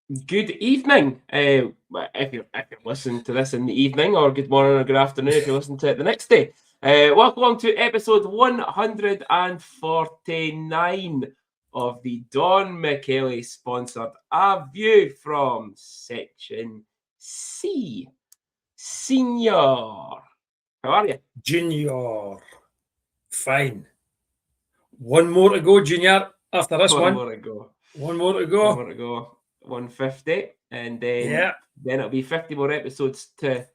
Good evening. If you're listening to this in the evening, or good morning or good afternoon if you listen to it the next day. Welcome along to episode 149 of the Don Michele sponsored A View from Section C. Senior. How are you? Junior. Fine. One more to go, Junior, after this one. One more to go. One more to go. 150. And then it'll be 50 more episodes to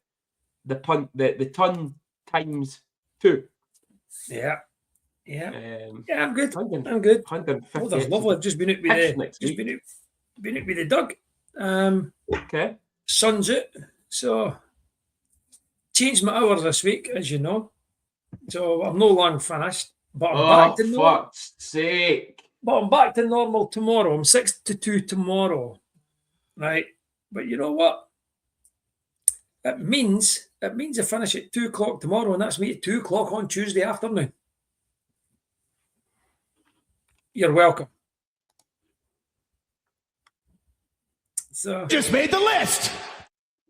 the ton times 2. Yeah. I'm good. I'm good. 150. Oh, that's lovely. I've just been out with the dog. Okay. Sun's out. So changed my hours this week, as you know. So I'm no long finished. But I'm back to normal. Fuck's sake. But I'm back to normal tomorrow. I'm 6 to 2 tomorrow. Right. But you know what? It means I finish at 2 o'clock tomorrow, and that's me at 2 o'clock on Tuesday afternoon. You're welcome. So just made the list.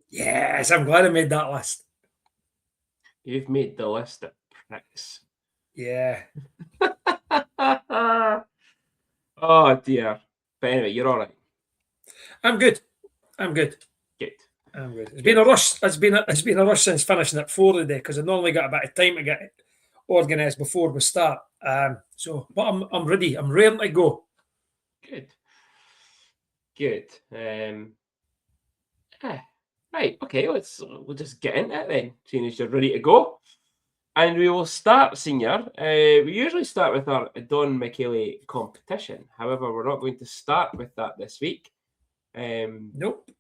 Yes, I'm glad I made that list. You've made the list of pricks. Yeah. Oh dear. But anyway, you're all right. I'm good. Good. It's been a rush. It's been a rush since finishing at 4 today because I normally got a bit of time to get organised before we start. But I'm ready. I'm ready to go. Good. Right. Okay. We'll just get into it then. Seeing as you're ready to go. And we will start, Senior. We usually start with our Don Michele competition. However, we're not going to start with that this week. Nope.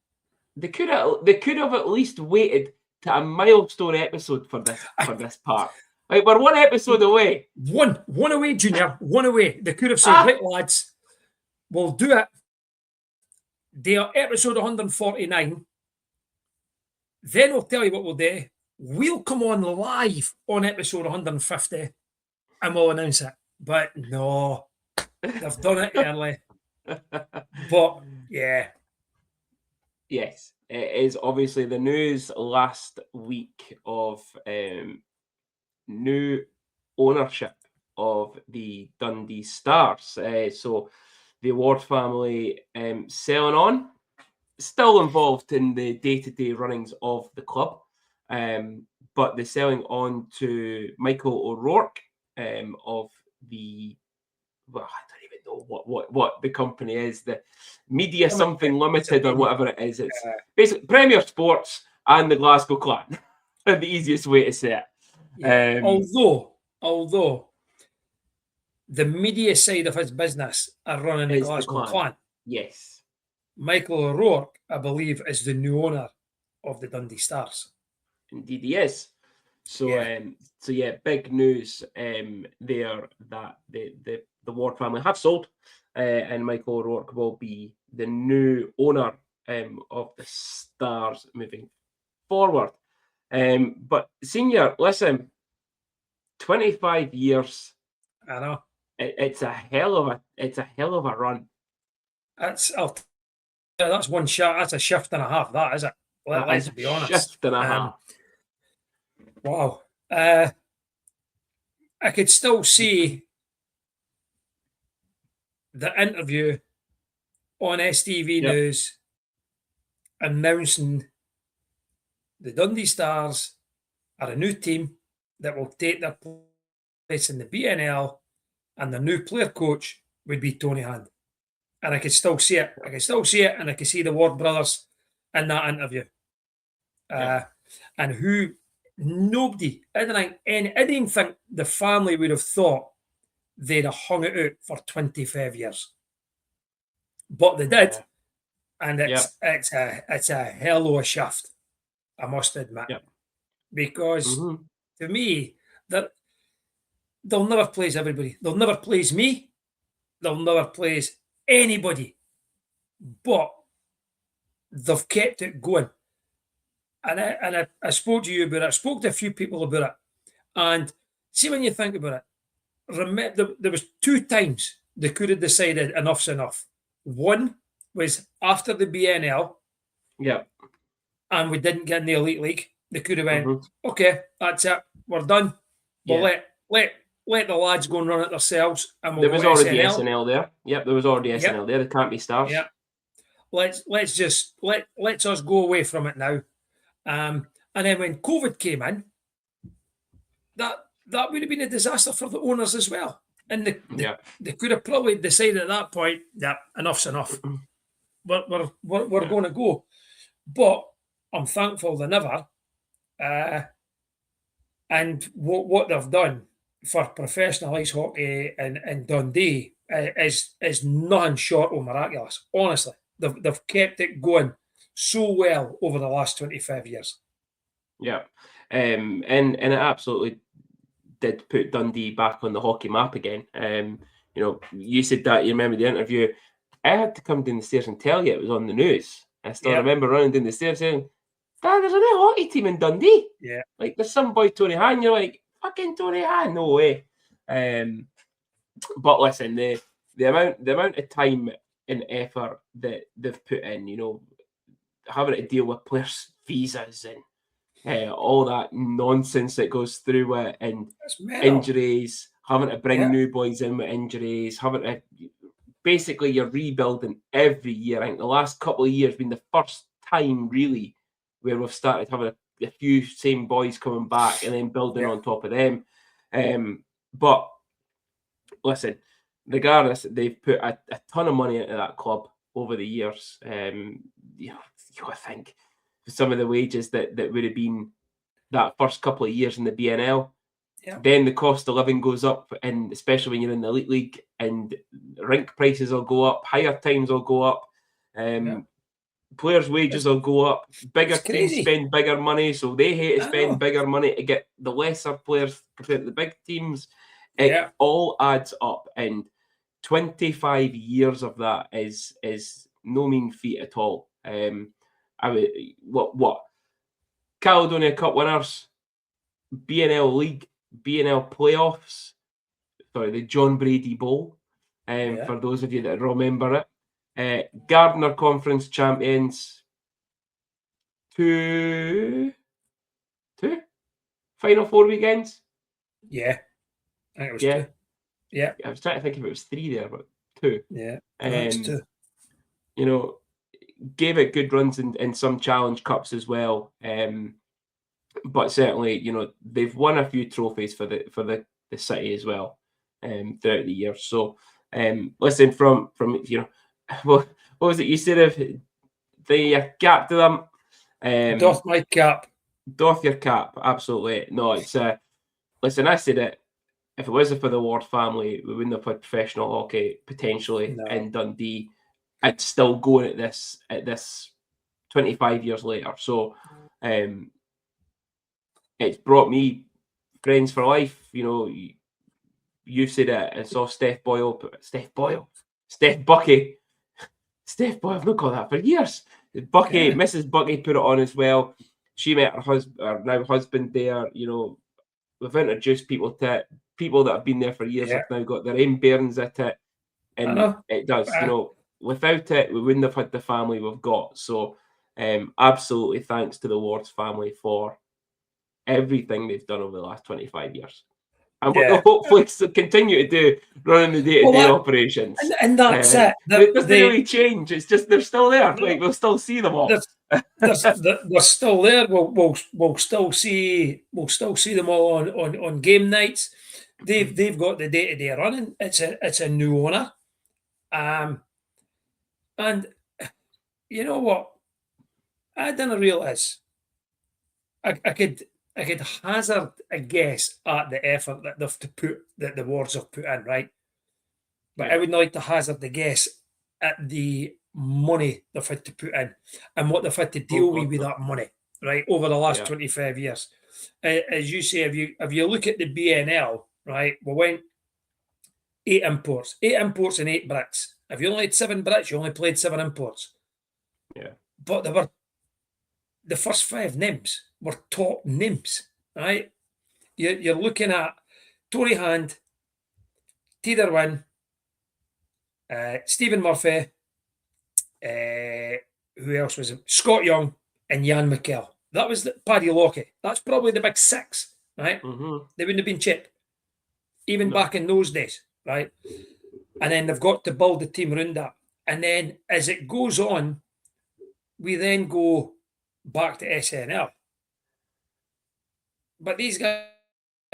They could have at least waited to a milestone episode for this part. Like, we're one episode away. One away, Junior. One away. They could have said, right, lads, we'll do it. They are episode 149. Then we'll tell you what we'll do. We'll come on live on episode 150 and we'll announce it. But no, they've done it early. But yeah. Yes, it is obviously the news last week of new ownership of the Dundee Stars. So the Ward family selling on, still involved in the day-to-day runnings of the club. But they're selling on to Michael O'Rourke of the, well, I don't even know what the company is, the Media Something Limited or whatever it is. It's basically Premier Sports and the Glasgow Clan. The easiest way to say it. Yeah. Although the media side of his business are running the Glasgow Clan. Yes. Michael O'Rourke, I believe, is the new owner of the Dundee Stars. Indeed, he is. So, big news there that the Ward family have sold, and Michael O'Rourke will be the new owner of the Stars moving forward. But Senior, listen, 25 years. I know. It's a hell of a run. That's one shot. That's a shift and a half. That is it. Let's be honest. Shift and a half. Wow. I could still see the interview on STV News announcing the Dundee Stars are a new team that will take their place in the BNL, and the new player coach would be Tony Hand. And I could still see it. And I could see the Ward brothers in that interview. And who nobody, I didn't think the family would have thought they'd have hung it out for 25 years. But they did. And it's a hell of a shift, I must admit. Because to me, they'll never please everybody. They'll never please me. They'll never please anybody. But they've kept it going. And I spoke to you about it. I spoke to a few people about it. And see, when you think about it, remember there was 2 times they could have decided enough's enough. One was after the BNL Yeah. and we didn't get in the Elite League, they could have went, Mhm. okay, that's it, we're done. We'll Yeah. let the lads go and run it themselves, and we'll There was go already SNL. SNL there. Yep, there was already SNL there. There can't be Stars. Yeah. Let's us go away from it now. And then when COVID came in, that would have been a disaster for the owners as well. And they could have probably decided at that point, yeah, enough's enough. We're going to go. But I'm thankful they never. And what they've done for professional ice hockey in Dundee is nothing short of miraculous. Honestly, they've kept it going so well over the last 25 years. Yeah, and it absolutely did put Dundee back on the hockey map again. You know, you said that, you remember the interview. I had to come down the stairs and tell you it was on the news. I still remember running down the stairs saying, Dad, there's a new hockey team in Dundee. Yeah. Like, there's some boy, Tony Han. You're like, fucking Tony Han, no way. But listen, the amount of time and effort that they've put in, you know, having to deal with players' visas and all that nonsense that goes through it, and injuries, having to bring new boys in with injuries, having to basically, you're rebuilding every year. I think the last couple of years been the first time really where we've started having a few same boys coming back and then building on top of them. But listen, regardless, they've put a ton of money into that club over the years. You think some of the wages that would have been that first couple of years in the BNL, then the cost of living goes up, and especially when you're in the Elite League, and rink prices will go up, hire times will go up, players' wages will go up. Bigger teams spend bigger money, so they hate to spend bigger money to get the lesser players compared to the big teams. It all adds up, and 25 years of that is no mean feat at all. What Caledonia Cup winners, BNL League, BNL playoffs, sorry, the John Brady Bowl, for those of you that remember it. Gardner Conference champions, two Final Four weekends. Yeah, I think it was two. Yeah, I was trying to think if it was three there, but two. Yeah, it's two. You know, gave it good runs in some Challenge Cups as well. But certainly, you know, they've won a few trophies for the city as well throughout the years. So, listen, from you know, what was it you said of the cap to them? Doff my cap. Doff your cap, absolutely. No, it's listen, I said it. If it wasn't for the Ward family, we wouldn't have played professional hockey potentially in Dundee. I'd still go at this 25 years later. So, it's brought me friends for life. You know, you said it. I saw Steph Bucky. Steph Boyle, I've not got that for years. Bucky, Mrs. Bucky put it on as well. She met her now husband there. You know, we've introduced people to it. People that have been there for years have now got their own bearings at it. And it does, you know, without it, we wouldn't have had the family we've got. So, absolutely thanks to the Wards family for everything they've done over the last 25 years. And what they'll hopefully continue to do running the day-to-day operations. And that's it. It doesn't really change. It's just they're still there. Like, we'll still see them all. They're still there. We'll still see them all on game nights. They've got the day-to-day running. It's a new owner. And you know what? I didn't realise. I could hazard a guess at the effort that the Wards have put in, right? But I would not like to hazard the guess at the money they've had to put in and what they've had to deal with that money, right, over the last 25 years. As you say, if you look at the BNL, right, we went 8 imports and 8 Brits. If you only had 7 Brits, you only played 7 imports. Yeah. But they were the first 5 names were top names, right? You're looking at Tory Hand, Teeder Wynn, Stephen Murphy, Who else was it? Scott Young and Jan Michele. That was Paddy Lockie. That's probably the big six, right? Mm-hmm. They wouldn't have been cheap, even No. back in those days, right? And then they've got to build the team around that. And then as it goes on, we then go back to SNL. But these guys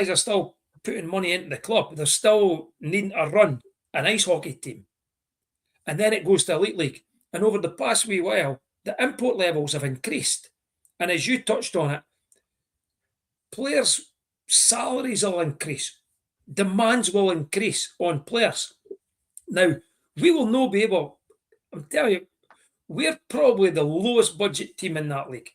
are still putting money into the club. They're still needing to run an ice hockey team. And then it goes to Elite League. And over the past wee while, the import levels have increased. And as you touched on it, players' salaries will increase. Demands will increase on players. Now, we will not be able, I'm telling you, we're probably the lowest budget team in that league.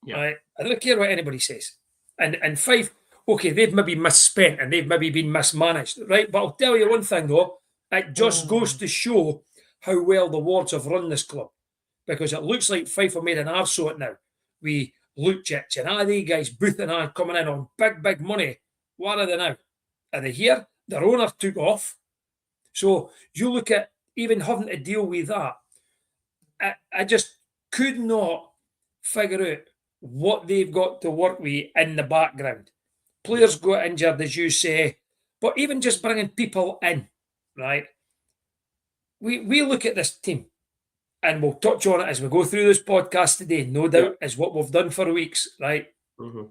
Yeah. Right? I don't care what anybody says. And Fife, okay, they've maybe misspent and they've maybe been mismanaged, right? But I'll tell you one thing though, it just goes to show how well the Wards have run this club. Because it looks like Fife have made an arse of it now. We Lucic and they guys, Booth and coming in on big money. What are they now? Are they here? Their owner took off. So you look at even having to deal with that. I just could not figure out what they've got to work with in the background. Players got injured, as you say, but even just bringing people in, right? We look at this team, and we'll touch on it as we go through this podcast today, no doubt, is what we've done for weeks, right? Mm-hmm.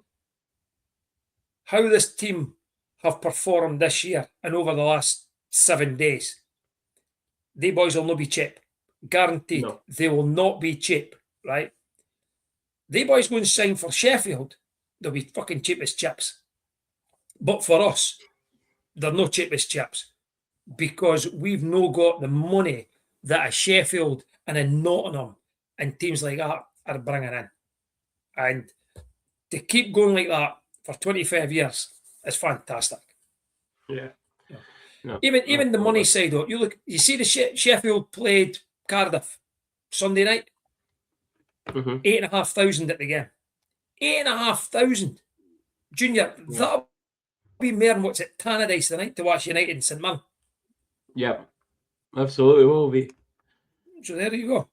How this team have performed this year and over the last 7 days. They boys will not be cheap. Guaranteed. No. They will not be cheap, right? They boys go and sign for Sheffield, they'll be fucking cheap as chips. But for us, they're no cheap as chips because we've no got the money that a Sheffield and a Nottingham and teams like that are bringing in. And to keep going like that for 25 years is fantastic. Yeah. No, even the money side of it, you see the Sheffield played Cardiff Sunday night, 8,500 at the game. 8,500. Junior, that'll be more than what's at Tannadice tonight to watch United and St. Mirren. Yeah, absolutely will be. So there you go.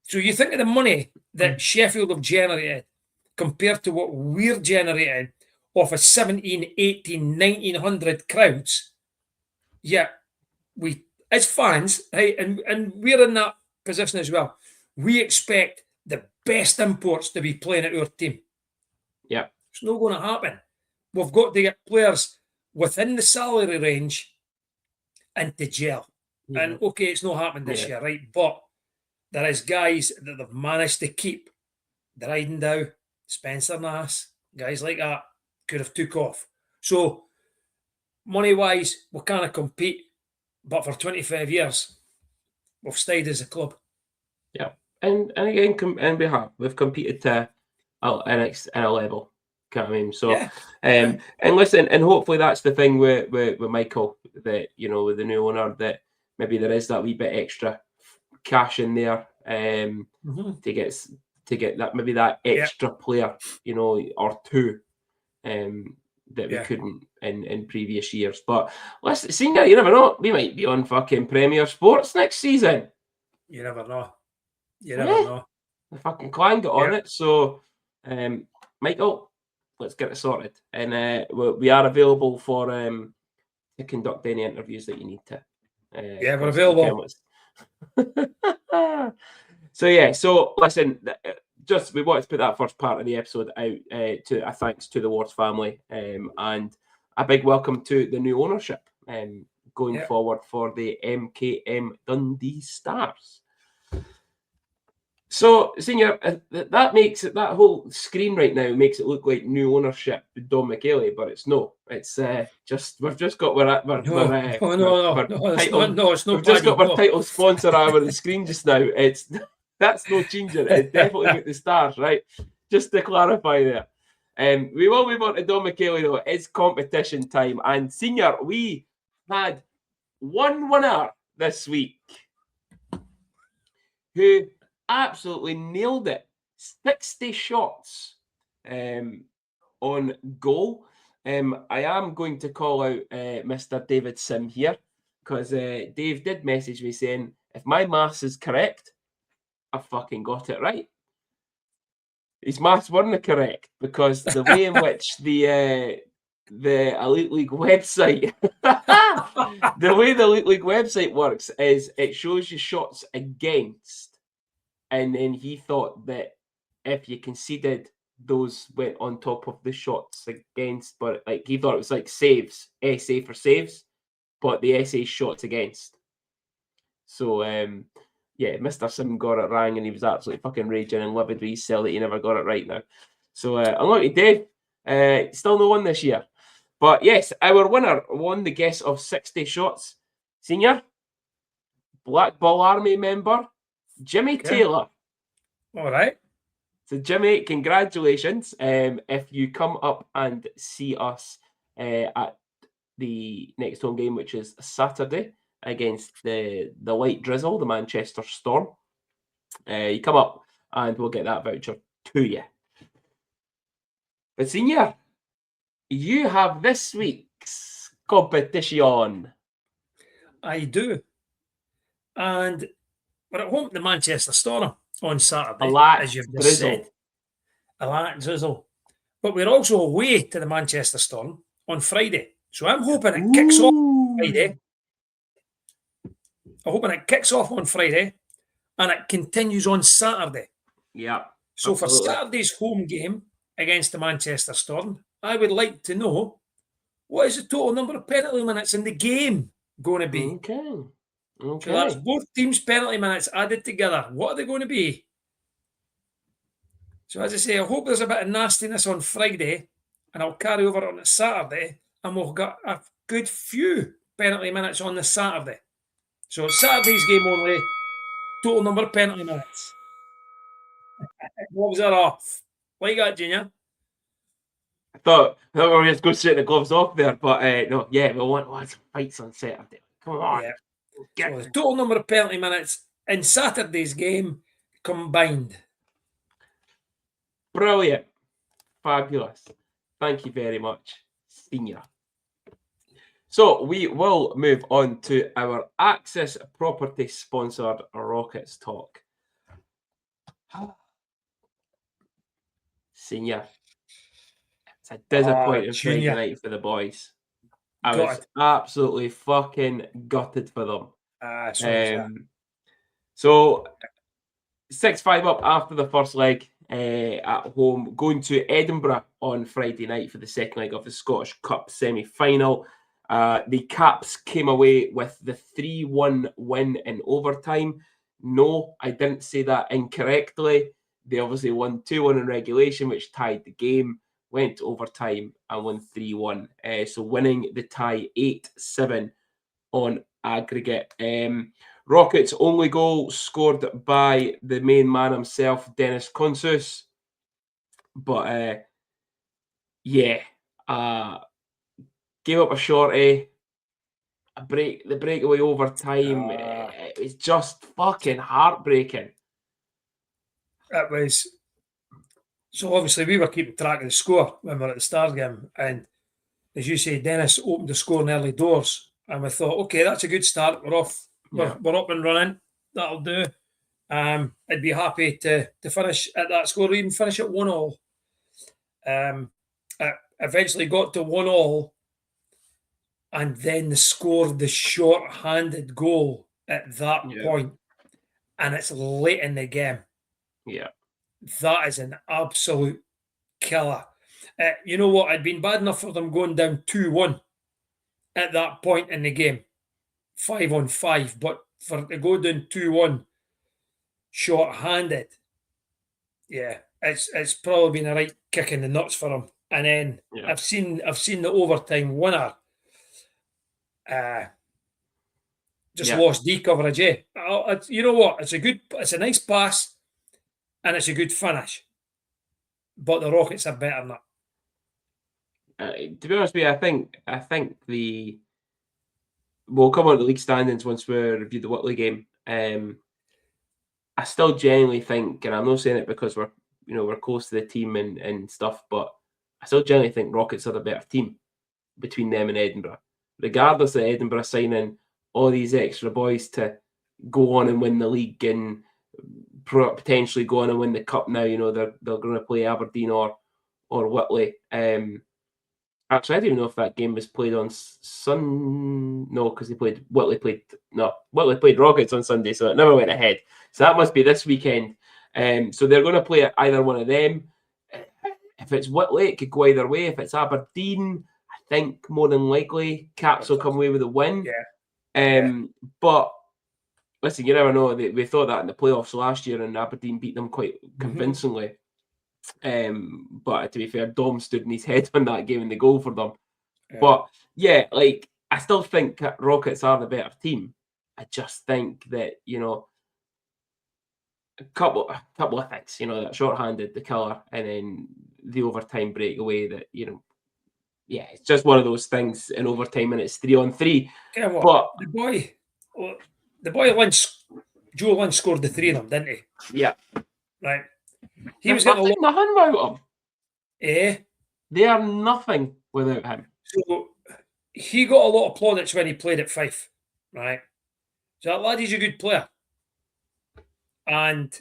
So you think of the money that Sheffield have generated compared to what we're generating off of 17, 18, 1,900 crowds. Yeah, we as fans, right, and we're in that position as well. We expect the best imports to be playing at our team. Yeah. It's not going to happen. We've got to get players within the salary range and to gel. Yeah. And okay, it's not happened this year, right? But there is guys that they've managed to keep. Dryden Dow, Spencer Nass, guys like that could have took off. So money-wise, we can't compete. But for 25 years, we've stayed as a club. Yeah. And again, we've competed to a level. You know what I mean? So, and listen, and hopefully that's the thing with Michael, that, you know, with the new owner, that maybe there is that wee bit extra cash in there to get that, maybe that extra player, you know, or two that we couldn't in previous years. But listen, Senior, you never know. We might be on fucking Premier Sports next season. You never know. You never know. The fucking Clan got on it. So, Michael, let's get it sorted. And we are available for to conduct any interviews that you need to. We're available. So listen, we wanted to put that first part of the episode out to a thanks to the Wards family and a big welcome to the new ownership going forward for the MKM Dundee Stars. So, Senior, that makes it, that whole screen right now makes it look like new ownership with Don Michele, but it's no. It's just we've just got it's not our title sponsor over the screen just now. That's no changing. It's definitely with the Stars, right? Just to clarify there. We will move on to Don Michele though. It's competition time, and Senior, we had one winner this week who absolutely nailed it. 60 shots on goal. I am going to call out Mr. David Sim here because Dave did message me saying, if my maths is correct, I fucking got it right. His maths weren't correct because the way in which the Elite League website, the way the Elite League website works is it shows you shots against, and then he thought that if you conceded, those went on top of the shots against, but like he thought it was like saves, SA for saves, but the SA shots against. So yeah, Mr. Sim got it wrong and he was absolutely fucking raging and livid with his cell that he never got it right now. So unlucky Dave, still no one this year. But yes, our winner won the guess of 60 shots. Senior, Black Ball Army member, Jimmy Taylor. All right. So Jimmy, congratulations. If you come up and see us at the next home game, which is Saturday against the light drizzle, the Manchester Storm, you come up and we'll get that voucher to you. But Senior, you have this week's competition. I do. And we're at home to the Manchester Storm on Saturday, as you've just said. A lot drizzle. But we're also away to the Manchester Storm on Friday. So I'm hoping it kicks off on Friday. I'm hoping it kicks off on Friday and it continues on Saturday. Yeah. So absolutely. for Saturday's home game against the Manchester Storm, I would like to know what is the total number of penalty minutes in the game going to be? Okay. So that's both teams' penalty minutes added together. What are they going to be? So as I say, I hope there's a bit of nastiness on Friday and I'll carry over on the Saturday and we'll get a good few penalty minutes on the Saturday. So Saturday's game only, total number of penalty minutes. Gloves are off. Like that, Junior? I thought we were just going to set the gloves off there, but no, yeah, we want some fights on Saturday. Come on. Yeah. So the total number of penalty minutes in Saturday's game combined. Brilliant. Fabulous. Thank you very much, Senior. So we will move on to our Axis Property sponsored Rockets talk. Senior, it's a disappointing Friday night for the boys. I was absolutely fucking gutted for them. So 6-5 up after the first leg at home, going to Edinburgh on Friday night for the second leg of the Scottish Cup semi-final. The Caps came away with the 3-1 win in overtime. No, I didn't say that incorrectly. They obviously won 2-1 in regulation, which tied the game, went to overtime and won 3-1. So winning the tie 8-7 on aggregate. Rockets' only goal scored by the main man himself, Dennis Consus. But gave up a shorty, the breakaway overtime. It was just fucking heartbreaking. It was. So obviously we were keeping track of the score when we were at the Stars game, and as you say, Dennis opened the score in early doors, and we thought, okay, that's a good start. We're off. We're up and running. That'll do. I'd be happy to finish at that score, or even finish at 1-1. It eventually got to 1-1, and then they scored the short-handed goal at that point, and it's late in the game. Yeah. That is an absolute killer. You know what? I'd been bad enough for them going down 2-1 at that point in the game, 5-on-5, but for to go down 2-1 short-handed, it's probably been a right kick in the nuts for them. And then I've seen the overtime winner lost D coverage. You know what? It's a nice pass. And it's a good finish. But the Rockets are better than that. To be honest with you, I think we'll come on to the league standings once we review the Whitley game. I still genuinely think, and I'm not saying it because we're close to the team and stuff, but I still genuinely think Rockets are the better team between them and Edinburgh. Regardless of Edinburgh signing all these extra boys to go on and win the league and potentially go on and win the cup now. You know, they're going to play Aberdeen or Whitley. Actually, I don't even know if that game was played on No, because Whitley played Rockets on Sunday, so it never went ahead. So that must be this weekend. So they're going to play either one of them. If it's Whitley, it could go either way. If it's Aberdeen, I think more than likely Caps will come away with a win. But listen, you never know. We thought that in the playoffs last year, and Aberdeen beat them quite convincingly. But to be fair, Dom stood in his head on that game and the goal for them. But yeah, like I still think Rockets are the better team. I just think that, you know, a couple of things, you know, that short-handed, the killer, and then the overtime breakaway that, you know, yeah, it's just one of those things in overtime and it's 3-on-3. But the boy Lynch, Joe Lynch scored the 3 of them, didn't he? Yeah. Right. He was getting nothing without him. Eh? They are nothing without him. So he got a lot of plaudits when he played at Fife, right? So that lad is a good player. And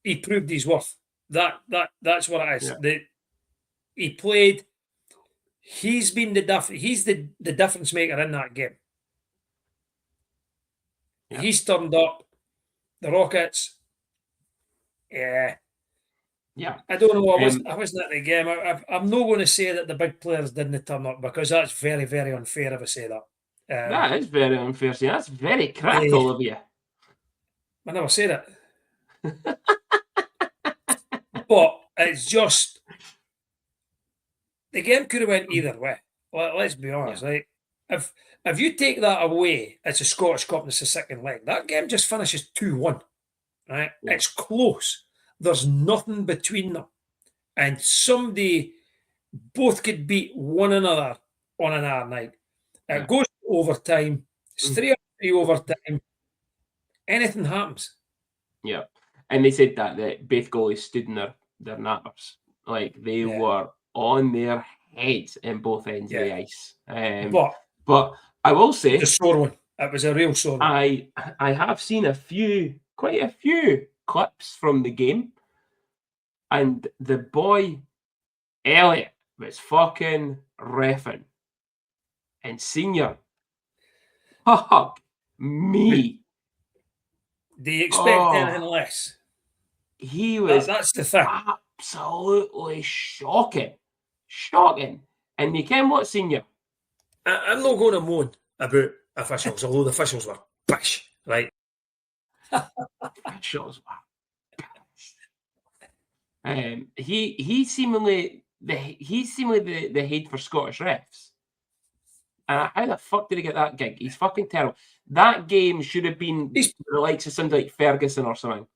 he proved his worth. That's what it is. Yeah. He played. He's been he's the difference maker in that game. Yeah. He's turned up. The Rockets. Yeah. Yeah. I don't know. I wasn't at the game. I'm not going to say that the big players didn't turn up because that's very, very unfair if I say that. That is very unfair. That's very critical of you. I never said it. But it's just the game could have went either way. Let's be honest. Yeah. Like if you take that away, it's a Scottish Cup and it's the second leg. That game just finishes 2-1. Right? Yeah. It's close. There's nothing between them. And both could beat one another on an hour night. It goes to overtime. It's 3-3 overtime. Anything happens. Yeah. And they said that both goalies stood in their nappers. Like they were on their heads in both ends of the ice. But I will say, it's a sore one. It was a real sore one. I have seen quite a few clips from the game, and the boy Elliot was fucking reffing, and Senior, fuck me. Do you expect anything less? He was. That's the thing. Absolutely shocking. And you can what, Senior? I'm not going to moan about officials, although the officials were pish, right? Officials were. He's seemingly the head for Scottish refs. How the fuck did he get that gig? He's fucking terrible. That game should have been the likes of something like Ferguson or something.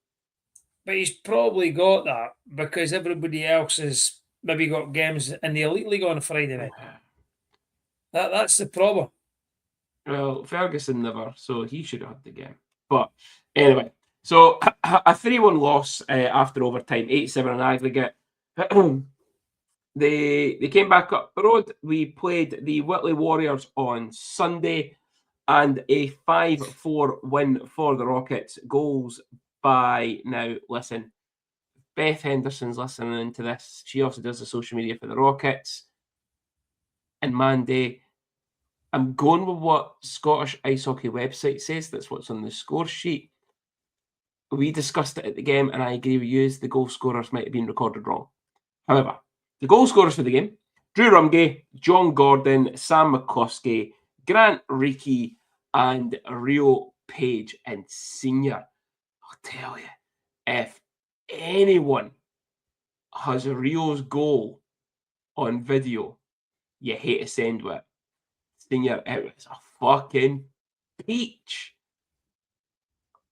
But he's probably got that because everybody else has maybe got games in the Elite League on a Friday night. That's the problem. Well, Ferguson never, so he should have had the game. But anyway, so a 3-1 loss after overtime, 8-7 in aggregate. They came back up the road. We played the Whitley Warriors on Sunday and a 5-4 win for the Rockets. Goals by, now listen, Beth Henderson's listening to this. She also does the social media for the Rockets. And Mandy, I'm going with what Scottish Ice Hockey website says. That's what's on the score sheet. We discussed it at the game, and I agree with you. The goal scorers might have been recorded wrong. However, the goal scorers for the game: Drew Rumgay, John Gordon, Sam McCloskey, Grant Reekie, and Rio Page and Senior. I'll tell you, if anyone has Rio's goal on video, you hate to send with it. Senior, it was a fucking peach.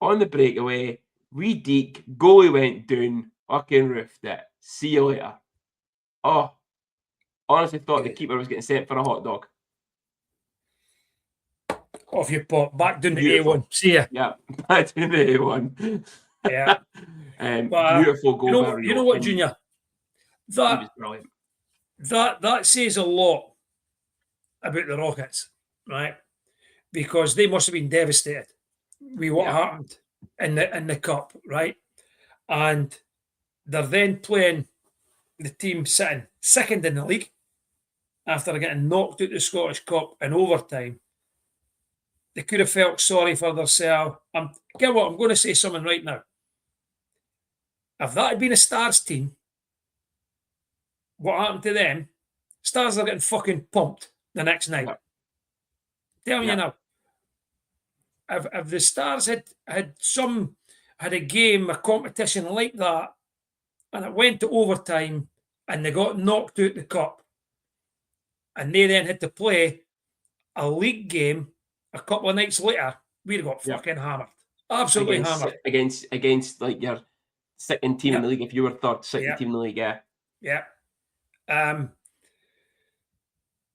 On the breakaway, we deke, goalie went down, fucking roofed it. See you later. Oh, honestly thought the keeper was getting sent for a hot dog. Off your pot, back down to A1. See ya. Yeah, back down to A1. Yeah. Beautiful goal by Rio. You know what, Junior? He was brilliant. That says a lot about the Rockets, right? Because they must have been devastated with what happened in the cup, right? And they're then playing the team sitting second in the league after getting knocked out the Scottish Cup in overtime. They could have felt sorry for themselves. Get what? I'm going to say something right now. If that had been a Stars team, what happened to them? Stars are getting fucking pumped the next night. Yeah. Telling you now. If the Stars had a game, a competition like that, and it went to overtime, and they got knocked out the cup, and they then had to play a league game a couple of nights later, we'd have got fucking hammered. Absolutely hammered. Against like your second team in the league, if you were third, second team in the league, Yeah.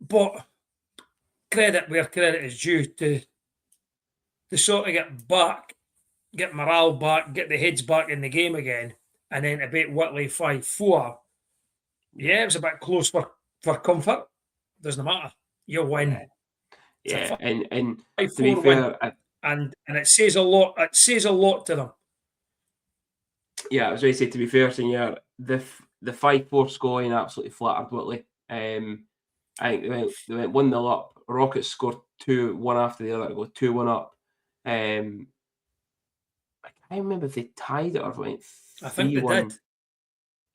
But credit where credit is due to sort of get morale back, get the heads back in the game again, and then to beat Whitley 5-4. Yeah, it was a bit close for comfort. Doesn't matter. You win. Yeah, and to be fair, and it says a lot. It says a lot to them. Yeah, I was going to say, to be fair, Senior, the 5-4 scoreline absolutely flattered Whitley. I think they went 1-0 up. Rockets scored 2, one after the other to go 2-1 up. I can't remember if they tied it or if it went 3-1. I think they did.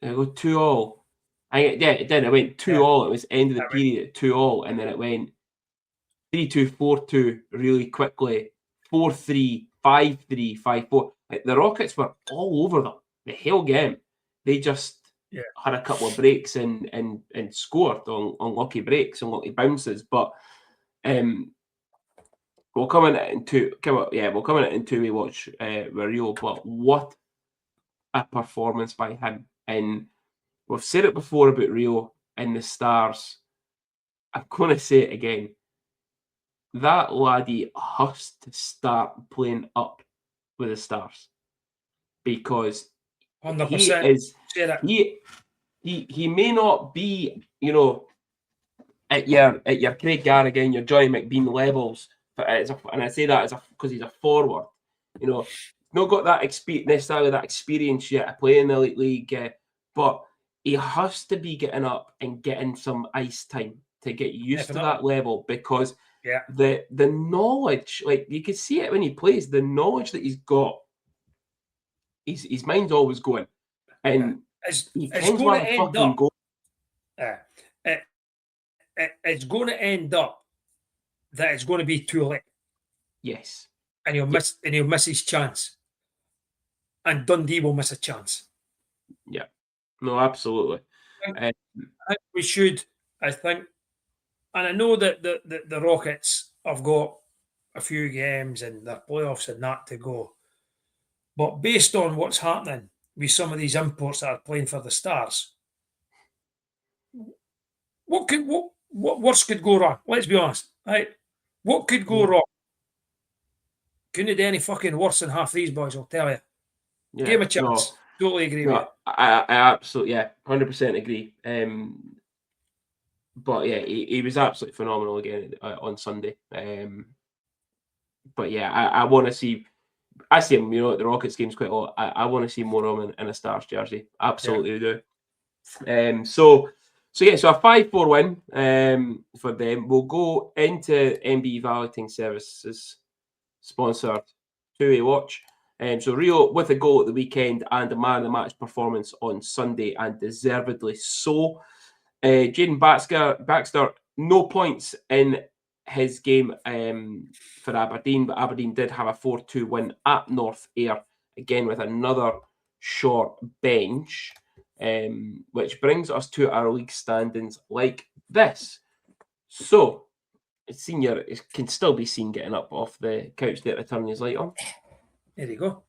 It go 2-2. It did. It went 2-2. It was end of the period at 2-2, and then it went 3-2, 4-2 really quickly, 4-3, 5-3, 5-4. The Rockets were all over them the whole game. They just had a couple of breaks and scored on lucky breaks and lucky bounces. But we'll come in into we watch Rio. But what a performance by him! And we've said it before about Rio and the Stars. I'm going to say it again. That laddie has to start playing up with the Stars, because 100%. He may not be, at your Craig Garrigan, your Johnny McBean levels, and I say that because he's a forward. Not got that necessarily that experience yet to play in the elite league, but he has to be getting up and getting some ice time to get used to that level, because the knowledge, like you can see it when he plays, the knowledge that he's got, his mind's always going, and he tends to fucking go. It's going to end up that it's going to be too late. Yes, and he'll miss his chance, and Dundee will miss a chance. Yeah, no, absolutely. I think we should. I think. And I know that the Rockets have got a few games and their playoffs and that to go. But based on what's happening with some of these imports that are playing for the Stars, what worse could go wrong? Let's be honest. Right? What could go wrong? Couldn't do any fucking worse than half these boys, I'll tell you. Yeah, give him a chance. Totally agree with you. I absolutely, 100% agree. But yeah, he was absolutely phenomenal again on Sunday. But yeah, I want to see. I see him, at the Rockets games quite a lot. I want to see more of him in a Stars jersey. Absolutely do. So a 5-4 win for them. We'll go into MB Valeting Services sponsored two-way watch. So Rio with a goal at the weekend and a man of the match performance on Sunday, and deservedly so. Jaden Baxter, no points in his game for Aberdeen, but Aberdeen did have a 4-2 win at North Ayr, again with another short bench, which brings us to our league standings like this. So, Senior can still be seen getting up off the couch there to turn his light on. There you go.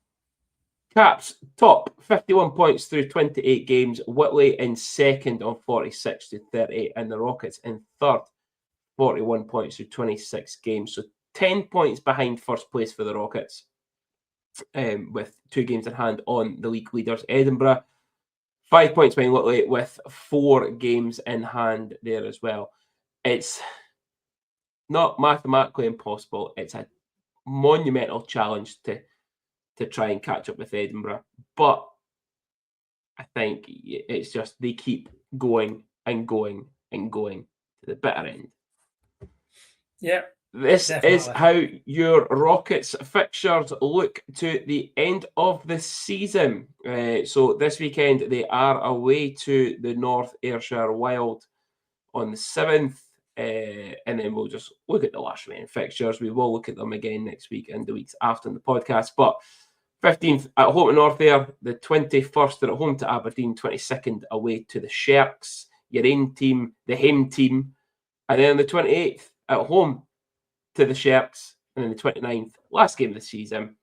Caps top 51 points through 28 games. Whitley in second on 46 to 38, and the Rockets in third, 41 points through 26 games. So 10 points behind first place for the Rockets, with 2 games in hand on the league leaders Edinburgh. 5 points behind Whitley with 4 games in hand there as well. It's not mathematically impossible. It's a monumental challenge to try and catch up with Edinburgh. But I think it's just they keep going and going and going to the bitter end. Yeah. This Definitely. is how your Rockets fixtures look to the end of the season. So this weekend they are away to the North Ayrshire Wild on the 7th. And then we'll just look at the last remaining fixtures. We will look at them again next week and the weeks after in the podcast. But 15th at home to North Ayr, the 21st they're at home to Aberdeen, 22nd away to the Sharks, your own team, the home team. And then the 28th at home to the Sharks, and then the 29th, last game of the season,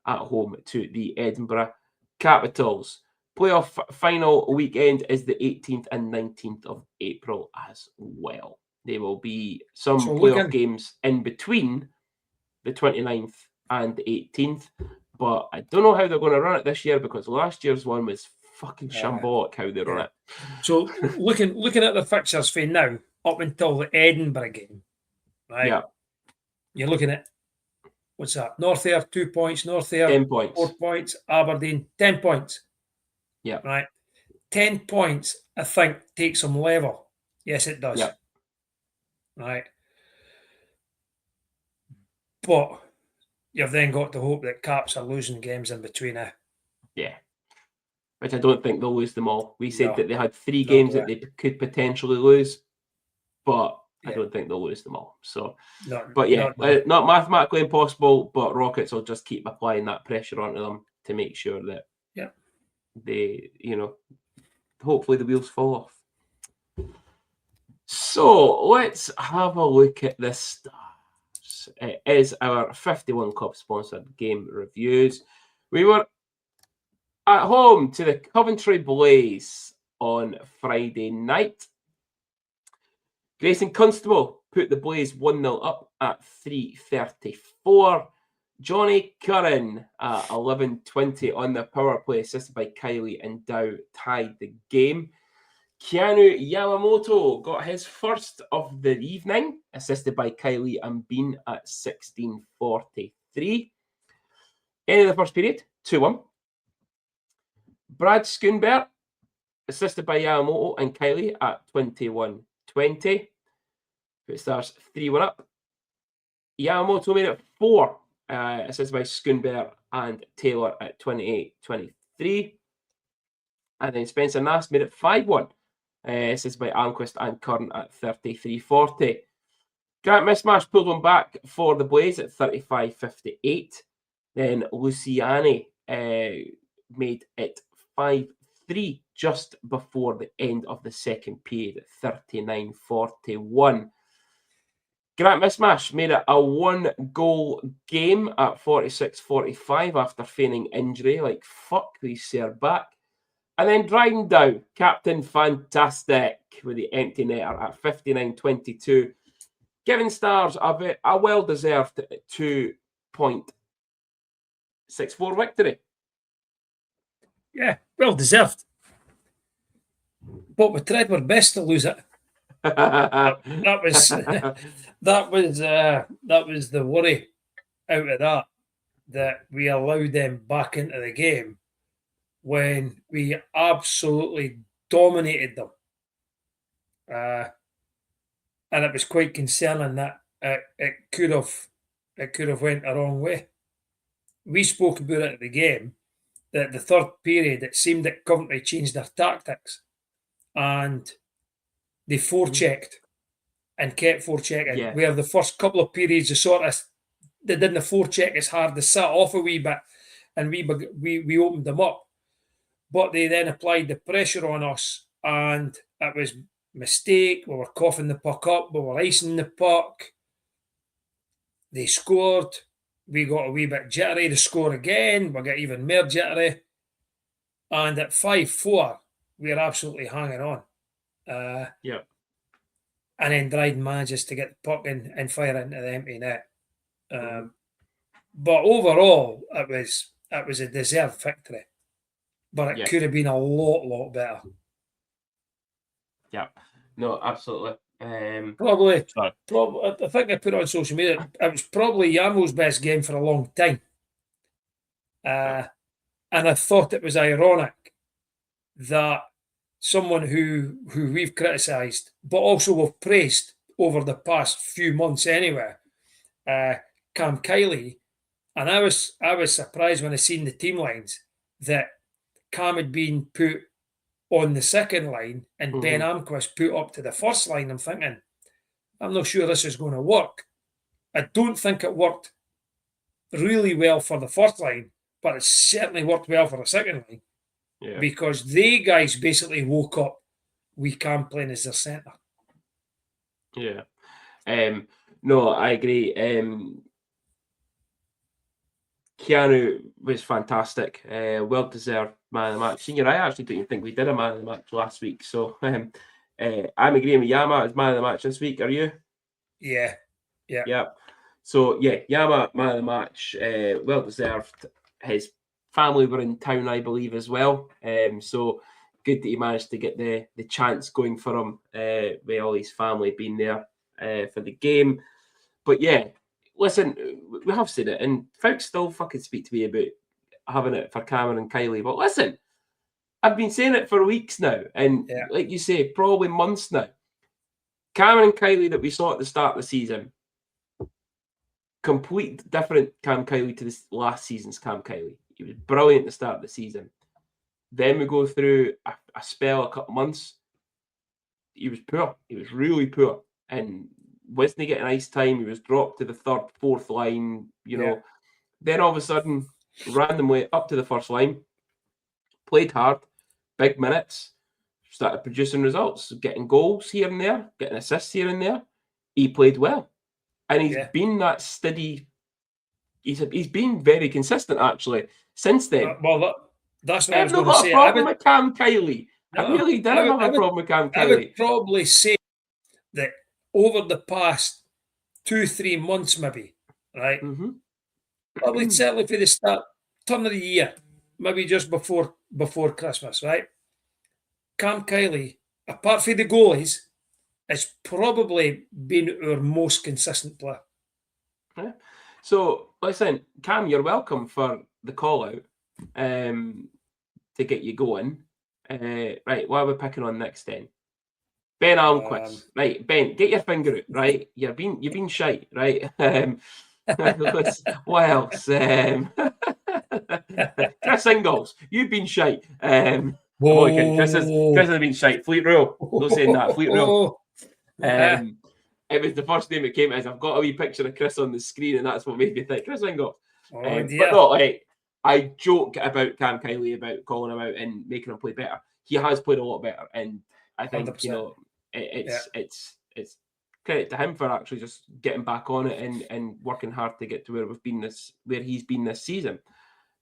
at home to the Edinburgh Capitals. Playoff final weekend is the 18th and 19th of April as well. There will be some playoff games in between the 29th and the 18th, but I don't know how they're going to run it this year because last year's one was fucking shambolic how they run it. So looking at the fixtures for now, up until the Edinburgh game, right? Yeah. You're looking at, what's that? North Ayr, 2 points. North Ayr, 10 points. 4 points. Aberdeen, 10 points. Yeah. Right. 10 points, I think, takes them level. Yes, it does. Yeah. Right. But you've then got to hope that Caps are losing games in between. Yeah. Which I don't think they'll lose them all. We said that they had 3 games that they could potentially lose, but I don't think they'll lose them all. So, not mathematically impossible, but Rockets will just keep applying that pressure onto them to make sure that they, hopefully the wheels fall off. So let's have a look at the Stars. It is our 51 Club sponsored game reviews. We were at home to the Coventry Blaze on Friday night. Grayson Constable put the Blaze 1-0 up at 3:34. Johnny Curran at 11:20 on the power play, assisted by Kylie and Dow, tied the game. Keanu Yamamoto got his first of the evening, assisted by Kylie and Bean at 16:43. End of the first period, 2-1. Brad Schoonberg, assisted by Yamamoto and Kylie at 21:20. It starts 3-1 up. Yamamoto made it 4, assisted by Schoonberg and Taylor at 28:23. And then Spencer Nass made it 5-1, assisted by Almquist and Curran at 33:40. Grant Mismash pulled one back for the Blaze at 35:58. Then Luciani made it 5-3 just before the end of the second period at 39:41. Grant Mismash made it a 1-goal game at 46:45 after feigning injury. Like, fuck these Ser back. And then Dryden Dow, Captain Fantastic, with the empty netter at 59:22. Giving Stars a well-deserved 2.64 victory. Yeah, well deserved. But we tried our best to lose it. that was the worry out of that we allowed them back into the game when we absolutely dominated them. And it was quite concerning that it could have went the wrong way. We spoke about it at the game, that the third period, it seemed that Coventry changed their tactics and they forechecked and kept forechecking, where the first couple of periods they didn't forecheck as hard, they sat off a wee bit and we opened them up. But they then applied the pressure on us and it was a mistake. We were coughing the puck up, we were icing the puck. They scored. We got a wee bit jittery to score again. We got even more jittery. And at 5-4, we are absolutely hanging on. And then Dryden manages to get the puck in and fire into the empty net. But overall, it was a deserved victory. But it could have been a lot better. Yeah, no, absolutely. Probably, I think I put it on social media. It was probably Yamo's best game for a long time. And I thought it was ironic that someone who we've criticised, but also we've praised over the past few months anyway, Cam Kiley, and I was surprised when I seen the team lines that Cam had been put on the second line and Ben Amquist put up to the first line. I'm thinking, I'm not sure this is going to work. I don't think it worked really well for the first line, but it certainly worked well for the second line. Yeah. Because they guys basically woke up with Cam playing as their centre. Yeah. No, I agree. Keanu was fantastic. Well-deserved man of the match. Senior, I actually don't even think we did a man of the match last week. So I'm agreeing with Yama as man of the match this week. Are you? Yeah. So, yeah, Yama, man of the match. Well-deserved. His family were in town, I believe, as well. So good that he managed to get the chance going for him with all his family being there for the game. But yeah, listen, we have said it, and folks still fucking speak to me about having it for Cameron and Kiley. But listen, I've been saying it for weeks now, and like you say, probably months now. Cameron and Kiley that we saw at the start of the season, complete different Cam Kiley to this last season's Cam Kiley. He was brilliant at the start of the season. Then we go through a spell, a couple months. He was poor. He was really poor. And wasn't getting ice time. He was dropped to the third, fourth line, you know. Then all of a sudden, randomly up to the first line, played hard, big minutes, started producing results, getting goals here and there, getting assists here and there. He played well. And he's been that steady. He's been very consistent, actually, since then. That's what I was going to say. I have no, a problem with Cam Kiley. I really didn't have a problem with Cam Kiley. I would probably say that over the past 2-3 months, maybe, right? Probably certainly for the turn of the year, maybe just before Christmas, right? Cam Kiley, apart from the goalies, has probably been our most consistent player. Yeah. So, listen, Cam, you're welcome for the call-out to get you going. Right, what are we picking on next then? Ben Almquist. Right, Ben, get your finger out, right? You've been shite, right? What else? Chris Ingles, you've been shite. Chris has been shite. Fleet Rule. No saying that. Fleet Rule. It was the first name it came as. I've got a wee picture of Chris on the screen, and that's what made me think Chris Ingles. But no, I joke about Cam Kiley about calling him out and making him play better. He has played a lot better, and I think 100%. You know it's credit to him for actually just getting back on it and working hard to get to where he's been this season.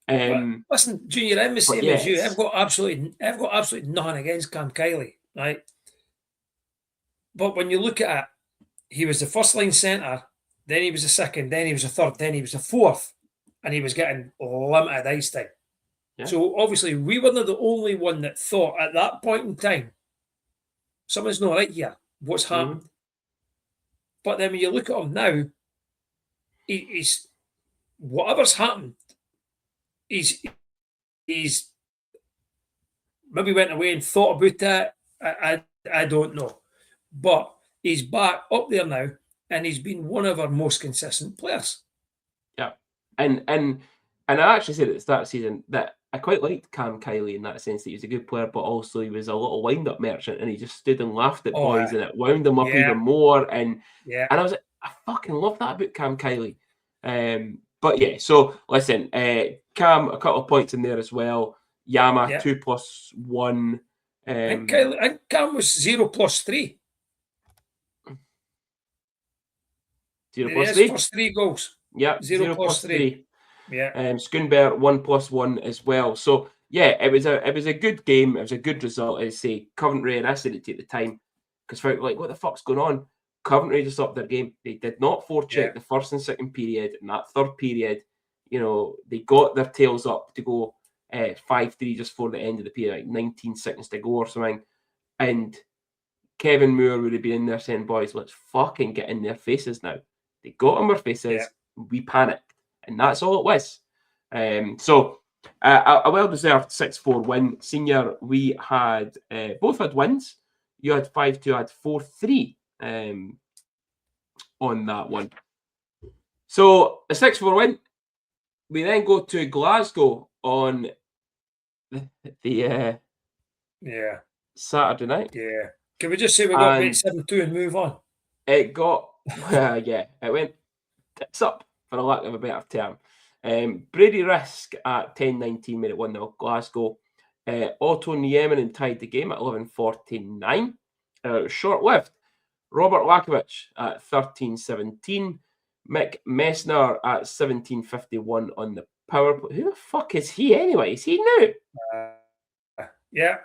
Listen, Junior, I'm the same as you. I've got absolutely nothing against Cam Kiley, right? But when you look at it, he was the first line centre, then he was the second, then he was the third, then he was the fourth, and he was getting limited ice time. Yeah. So obviously we were not the only one that thought at that point in time, something's not right here. What's happened? But then when you look at him now, he's whatever's happened, he's maybe went away and thought about that. I don't know. But he's back up there now, and he's been one of our most consistent players. Yeah. And I actually said at the start of the season that I quite liked Cam Kiley in that sense that he was a good player, but also he was a little wind-up merchant, and he just stood and laughed at boys, and it wound him up even more. And I was like, I fucking love that about Cam Kiley. But yeah, so listen, Cam, a couple of points in there as well. Yama, 2+1. And Cam was 0+3. 0+3? Plus 3 goals. Yeah, 0+3. Yeah. Schoonberg 1+1 as well. So yeah, it was a good game. It was a good result. I say Coventry, and I said it at the time because folk were like, what the fuck's going on? Coventry just upped their game. They did not forecheck the first and second period. In that third period, you know, they got their tails up to go 5-3 just for the end of the period, like 19 seconds to go or something. And Kevin Moore would have been in there saying, boys, let's fucking get in their faces now. They got in their faces. We panicked. And that's all it was. So A well-deserved 6-4 win. Senior, we had both had wins. You had 5-2, I had 4-3 on that one. So a 6-4 win. We then go to Glasgow on the Saturday night. Yeah. Can we just say we got 7-2 and move on? It got, it went tits up, for a lack of a better term. Brady Risk at 10-19 made it 1-0 Glasgow. Otto Nieminen tied the game at 11:49. Short-lived. Robert Lakovic at 13-17. Mick Messner at 17:51 on the power play. Who the fuck is he anyway? Is he new? Yeah.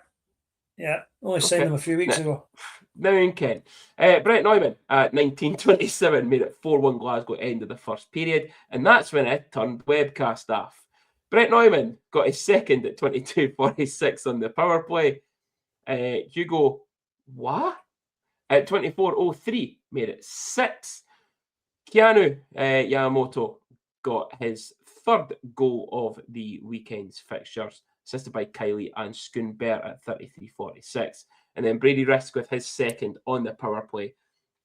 Only signed him a few weeks ago. Now in Ken. Brett Neumann at 19:27 made it 4-1 Glasgow end of the first period, and that's when it turned webcast off. Brett Neumann got his second at 22:46 on the power play. Hugo what? At 24:03 made it 6. Keanu Yamamoto got his third goal of the weekend's fixtures, assisted by Kylie and Schoonberg at 33:46. And then Brady Risk with his second on the power play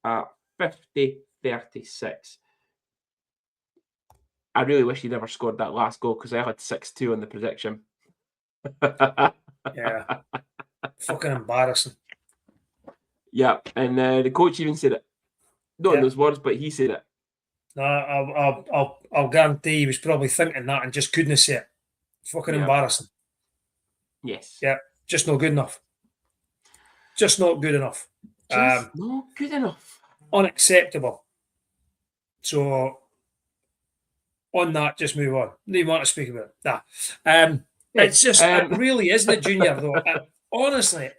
at 50:36. I really wish he never scored that last goal because I had 6-2 on the prediction. Yeah. Fucking embarrassing. Yeah, and the coach even said it. Not in those words, but he said it. No, I'll guarantee he was probably thinking that and just couldn't say it. Fucking embarrassing. Yes. Yeah, just not good enough. Just not good enough. Just not good enough. Unacceptable. So, on that, just move on. Do you want to speak about it? Nah. It's just, it really isn't a junior, though. Honestly,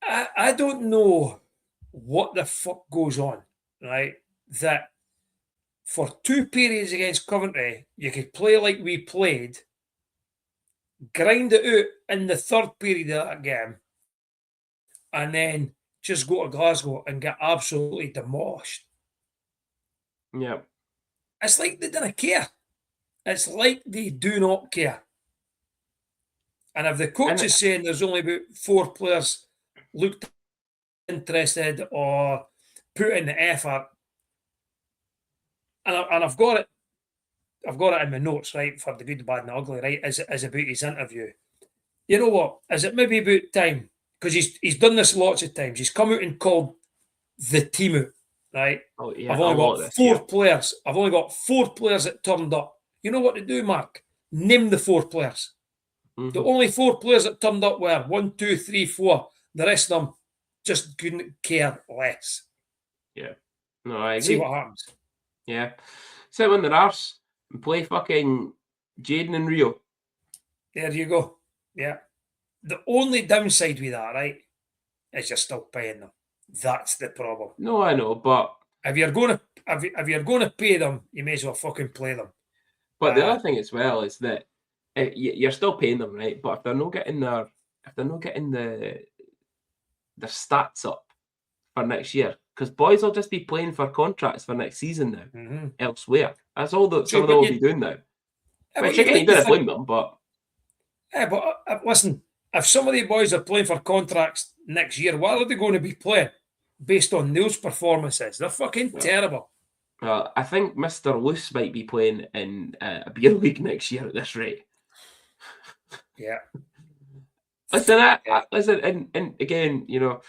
I don't know what the fuck goes on, right? That for 2 periods against Coventry, you could play like we played, grind it out in the third period of that game, and then just go to Glasgow and get absolutely demolished. Yeah. It's like they didn't care. It's like they do not care. And if the coach is saying there's only about 4 players looked interested or put in the effort, and I've got it in my notes, right, for the good, the bad, and the ugly, right, is about his interview. You know what? Is it maybe about time? Because he's done this lots of times. He's come out and called the team out, right? Oh, yeah, I've only got 4 players. I've only got 4 players that turned up. You know what to do, Mark? Name the 4 players. Mm-hmm. The only 4 players that turned up were 1, 2, 3, 4. The rest of them just couldn't care less. Yeah. No, I agree. See what happens. Yeah. Sit on their arse and play fucking Jaden and Rio. There you go. Yeah. The only downside with that, right, is you're still paying them. That's the problem. No, I know, but if you're going to pay them, you may as well fucking play them. But the other thing as well is that you're still paying them, right? But if they're not getting their stats up for next year, because boys will just be playing for contracts for next season now, elsewhere. That's all that some of them will be doing now. Which again, you don't blame them, but listen, if some of the boys are playing for contracts next year, what are they going to be playing based on those performances? They're fucking terrible. I think Mr. Loose might be playing in a beer league next year at this rate. Yeah. Listen, and again, you know,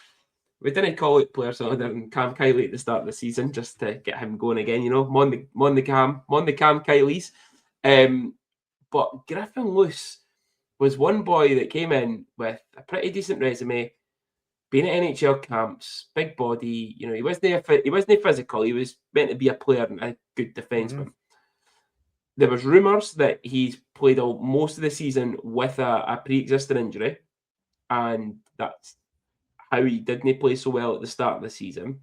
we didn't call it players other than Cam Kiley at the start of the season just to get him going again, you know, Mon the Cam Kileys. But Griffin Loose was one boy that came in with a pretty decent resume, being at NHL camps, big body. You know, he wasn't physical. He was meant to be a player and a good defenseman. Mm-hmm. There was rumours that he's played most of the season with a pre-existing injury, and that's how he didn't play so well at the start of the season.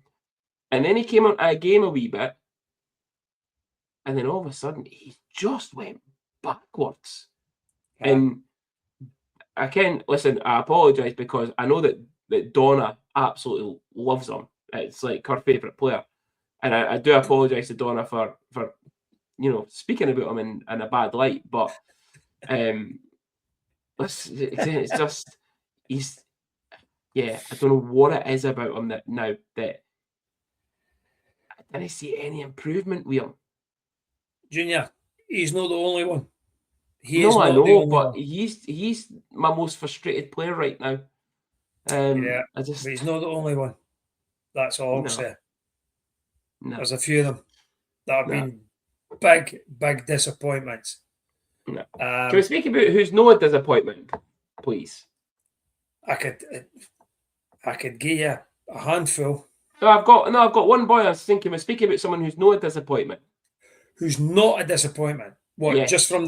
And then he came on a game a wee bit, and then all of a sudden he just went backwards. Yeah. And I apologise because I know that Donna absolutely loves him. It's like her favourite player. And I do apologise to Donna for speaking about him in a bad light, but it's just I don't know what it is about him that I didn't see any improvement with him. Junior, he's not the only one. He No, is I not the know, only but one. he's my most frustrated player right now. But he's not the only one. That's all I'll say. No. There's a few of them that have been big disappointments. No. Can we speak about who's no a disappointment, please? I could give you a handful. No, I've got one boy. I was thinking we're speaking about someone who's no a disappointment. Who's not a disappointment? What? Yes. Just from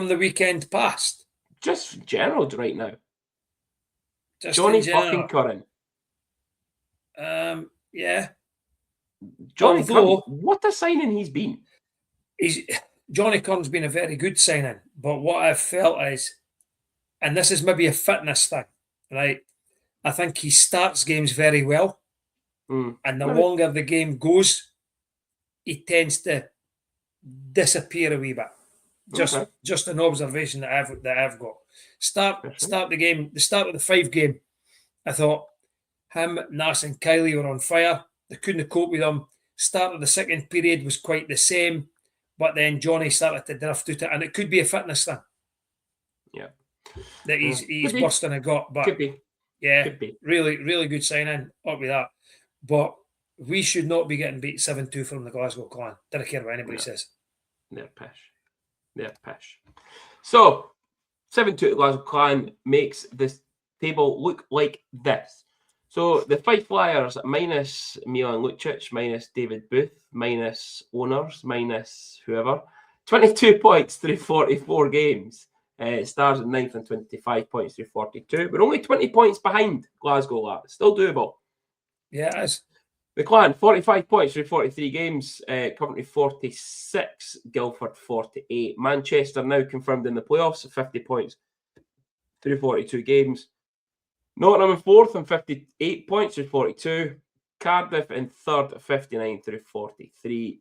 the weekend past? Just general right now. Just Johnny fucking Curran. Yeah. Johnny Curran, what a signing he's been. Johnny Curran's been a very good signing, but what I've felt is, and this is maybe a fitness thing, right? I think he starts games very well, and the longer the game goes, he tends to disappear a wee bit. Just an observation that I've got. Start the game. The start of the 5 game, I thought him, Nass, and Kylie were on fire. They couldn't cope with him. Start of the second period was quite the same, but then Johnny started to drift out it, and it could be a fitness thing. Yeah, that he's busting a gut, but could be. Really, really good signing up with that. But we should not be getting beat 7-2 from the Glasgow Clan. Don't care what anybody says. They're pish. So 7-2 to Glasgow Clan makes this table look like this. So the Fife Flyers minus Milan Lucic, minus David Booth, minus owners, minus whoever, 22 points through 44 games. Stars at 9th and 25 points through 42. We're only 20 points behind Glasgow, lads. Still doable. Yeah, it is. The Clan, 45 points through 43 games. Coventry 46, Guildford 48. Manchester now confirmed in the playoffs at 50 points through 42 games. Nottingham in 4th and 58 points through 42. Cardiff in 3rd, 59 through 43.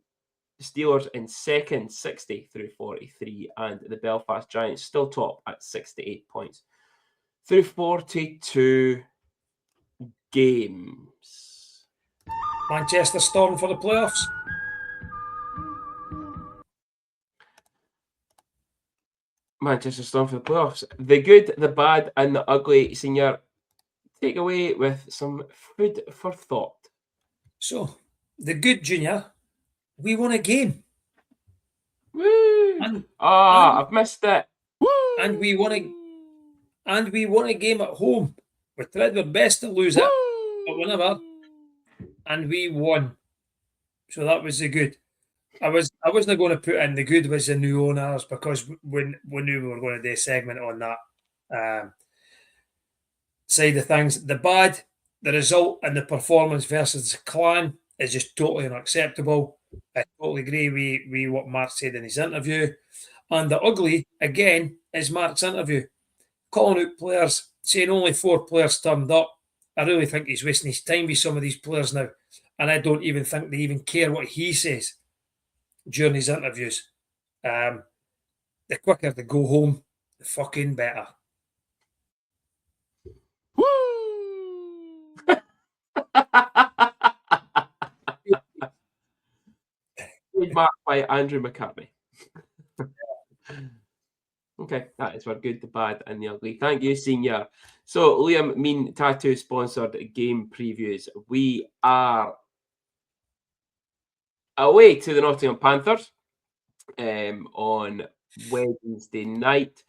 The Steelers in 2nd, 60 through 43. And the Belfast Giants still top at 68 points through 42 games. Manchester Storm for the playoffs. Manchester Storm for the playoffs. The good, the bad, and the ugly. Senior, take away with some food for thought. So, the good, Junior, we won a game. Woo! I've missed it. Woo! And we won a game at home. We tried our best to lose it, but whatever. And we won. So that was the good. I wasn't going to put in the good was the new owners because we knew we were going to do a segment on that side of things. The bad, the result and the performance versus the Clan is just totally unacceptable. I totally agree with what Mark said in his interview. And the ugly, again, is Mark's interview. Calling out players, saying only 4 players turned up. I really think he's wasting his time with some of these players now. And I don't even think they even care what he says during his interviews. The quicker they go home, the fucking better. Woo! Marked by Andrew McCartney. Okay, that is our good, the bad, and the ugly. Thank you, Senior. So, Liam Mean Tattoo sponsored game previews. We are away to the Nottingham Panthers on Wednesday night,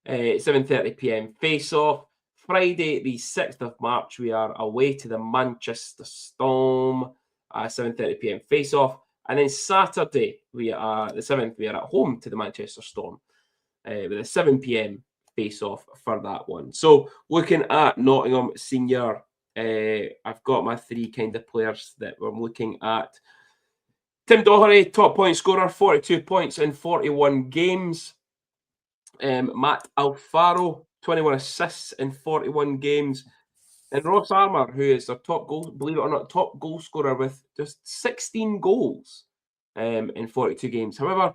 7:30 p.m. face-off. Friday, the 6th of March, we are away to the Manchester Storm, 7:30 p.m. face-off. And then Saturday, the 7th, we are at home to the Manchester Storm with a 7 p.m. face-off for that one. So looking at Nottingham Senior, I've got my 3 kind of players that we're looking at. Tim Doherty, top point scorer, 42 points in 41 games. Matt Alfaro, 21 assists in 41 games. And Ross Armour, who is their top goal, believe it or not, top goal scorer with just 16 goals in 42 games. However,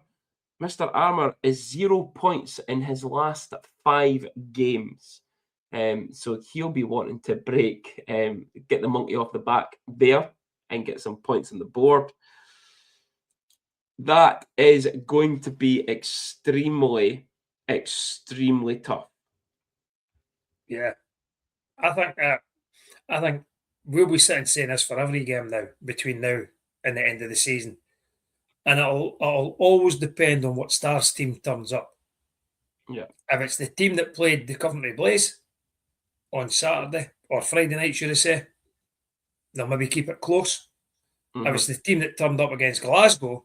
Mr. Armour is 0 points in his last 5 games. So he'll be wanting to get the monkey off the back there and get some points on the board. That is going to be extremely, extremely tough. Yeah, I think we'll be sitting saying this for every game now, between now and the end of the season. And it'll always depend on what Stars team turns up. Yeah. If it's the team that played the Coventry Blaze on Saturday or Friday night, should I say, they'll maybe keep it close. Mm-hmm. If it's the team that turned up against Glasgow,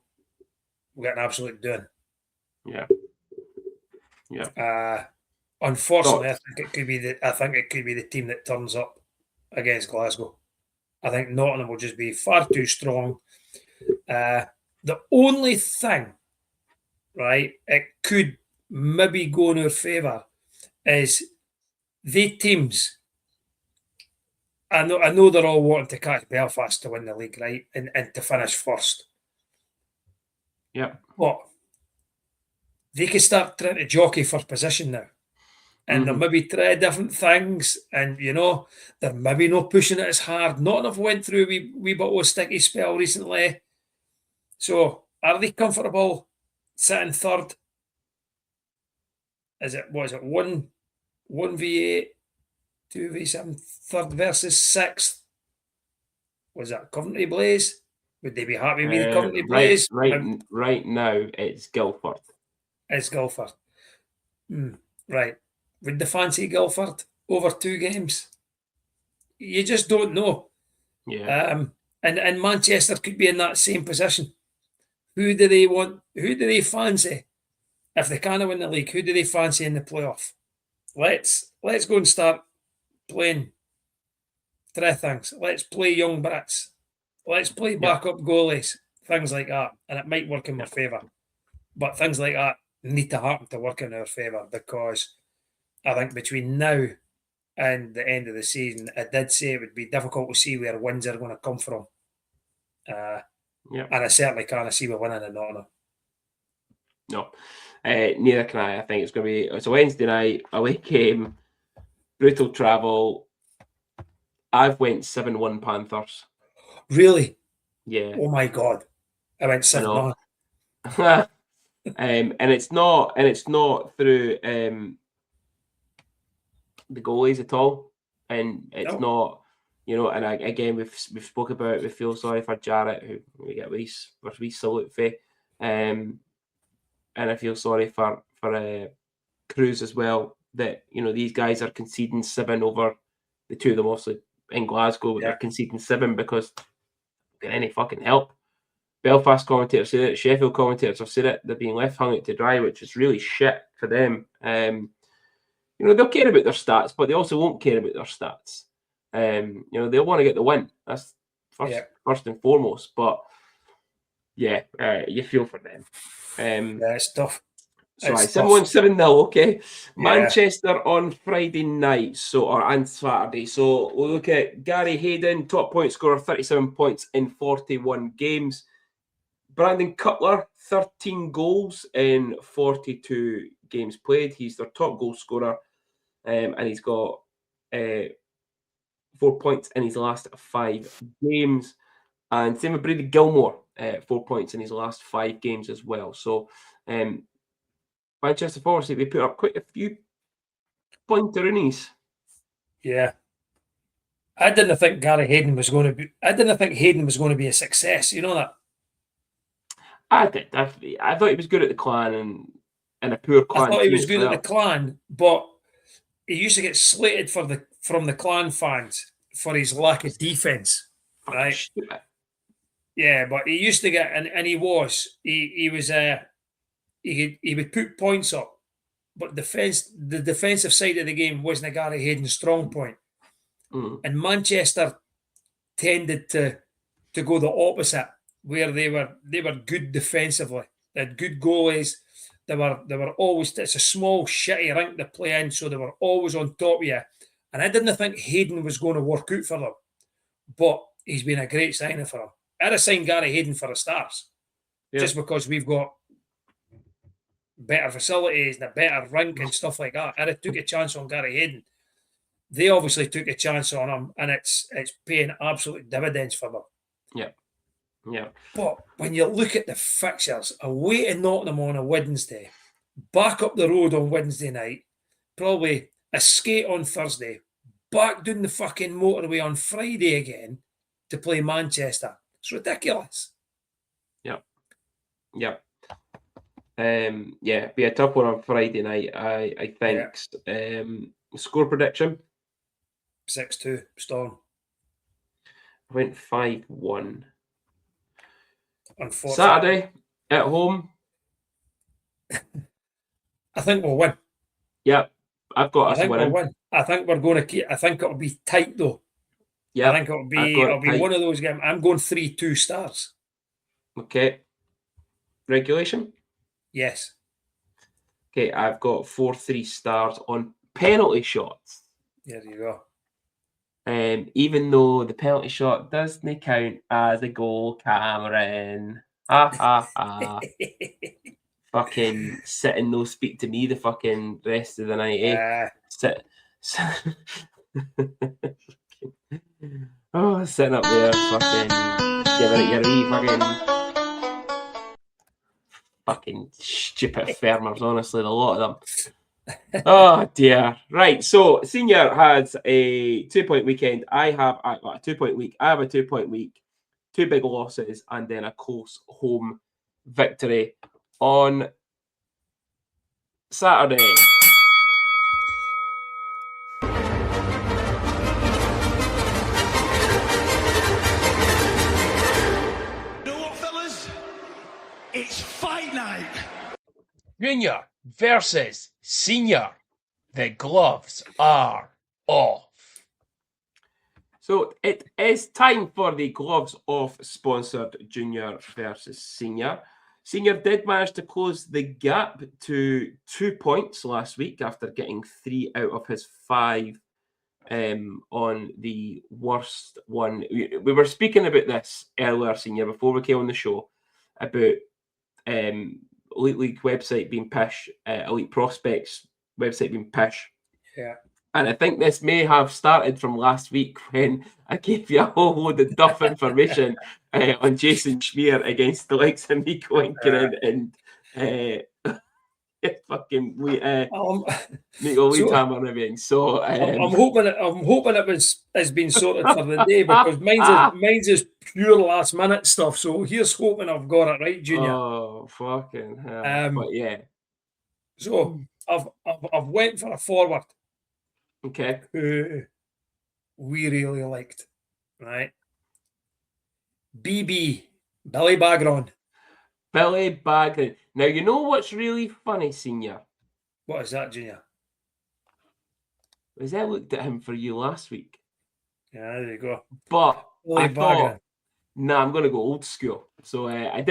we'll get an absolute doing. Yeah. Yeah. Unfortunately, I think it could be the team that turns up against Glasgow. I think Nottingham will just be far too strong. The only thing, right, it could maybe go in our favour is the teams. I know they're all wanting to catch Belfast to win the league, right, and to finish first. Yeah. But they can start trying to jockey for position now. And they'll maybe try different things, and they're maybe not pushing it as hard. Not enough went through a wee bit of a sticky spell recently. So are they comfortable sitting third? Is it 1v8, 2v7, third versus sixth? Was that Coventry Blaze? Would they be happy with the Coventry Blaze? Right now, it's Guildford. It's Guildford. Right. Would they fancy Guildford over 2 games? You just don't know. Yeah. And Manchester could be in that same position. Who do they want? Who do they fancy? If they can't win the league, who do they fancy in the playoff? Let's go and start playing 3 things. Let's play young Brits. Let's play backup goalies. Things like that. And it might work in our favour. But things like that need to happen to work in our favour, because I think between now and the end of the season, I did say it would be difficult to see where wins are going to come from. And I certainly can't see we're winning in Nottingham. No, neither can I. I think it's going to be a Wednesday night away game, brutal travel. I've went 7-1 Panthers. Really? Yeah. Oh my God! I went 7-1. And it's not through the goalies at all, and it's not, and again we've spoke about, we feel sorry for Jarrett, who we get we salute for, and I feel sorry for Cruz as well, that these guys are conceding 7 over the 2 of them, obviously in Glasgow, but they're conceding 7 because they get any fucking help. Belfast commentators said it, Sheffield commentators have said it, they're being left hung out to dry, which is really shit for them. They'll care about their stats, but they also won't care about their stats. They'll want to get the win. That's first and foremost. But you feel for them. It's tough. So 7-1, 7-0, okay. Yeah. Manchester on Friday night, and Saturday. So we'll look at Gary Hayden, top point scorer, 37 points in 41 games. Brandon Cutler, 13 goals in 42 games played. He's their top goal scorer, and he's got 4 points in his last 5 games. And same with Brady Gilmore, 4 points in his last 5 games as well. So Manchester Forest, they put up quite a few pointer-innies. Yeah. I didn't think Hayden was going to be a success. You know that? I did, definitely. I thought he was good at the Clan and a poor Clan. I thought he was good at the Clan, but he used to get slated from the Clan fans for his lack of defence. Right? Stupid. Yeah, but he used to get, and he was he would put points up, but the defensive side of the game wasn't Gary Hayden's strong point. And Manchester tended to go the opposite, where they were good defensively. They had good goalies. They were always, it's a small shitty rink to play in, so they were always on top of you. And I didn't think Hayden was going to work out for them, but he's been a great signing for them. I'd have signed Gary Hayden for the Stars. just because we've got better facilities and a better rink and stuff like that. And I took a chance on Gary Hayden. They obviously took a chance on him, and it's paying absolute dividends for them. Yeah. But when you look at the fixtures, away to Nottingham on a Wednesday, back up the road on Wednesday night, probably a skate on Thursday, back down the fucking motorway on Friday again to play Manchester. It's ridiculous. Yeah. Be a tough one on Friday night, I think. Yeah. Score prediction? 6-2, Storm. I went 5-1. Unfortunately. Saturday, at home. I think we'll win. Yeah, I've got us winning. We'll win. I think we're going to keep. I think it'll be tight though. Yeah, I think it'll be one of those games. I'm going 3-2 Stars. Okay. Regulation? Yes. Okay, I've got 4-3 Stars on penalty shots. There you go. Even though the penalty shot doesn't count as a goal, Cameron. Ha ha ha. Fucking sit and no speak to me the fucking rest of the night, eh? Sit. Oh, sitting up there, fucking giving it your wee fucking stupid farmers, honestly, the lot of them. Oh dear. Right, so Senior has a 2-point weekend. I have a 2-point week. I have a 2-point week, 2 big losses, and then a close home victory on Saturday. You know what, fellas? It's fight night. Junior versus Senior. The gloves are off. So it is time for the gloves off sponsored Junior versus Senior. Senior did manage to close the gap to 2 points last week after getting 3 out of his 5 on the worst one. We were speaking about this earlier, Senior, before we came on the show, about Elite League website being pish, Elite Prospects website being pish. Yeah. And I think this may have started from last week when I gave you a whole load of duff information on Jason Schmier against the likes of Nico Inkerin and fucking Nico Leadhammer and everything. So I'm hoping it has been sorted for the day, because mine's is pure last minute stuff. So here's hoping I've got it right, Junior. Oh fucking hell! But yeah. So I've went for a forward. Okay. Who we really liked, right? Billy Bagron. Billy Bagron. Now, you know what's really funny, Senior? What is that, Junior? Was I looked at him for you last week. Yeah, there you go. But Billy Bagron. I'm going to go old school. So I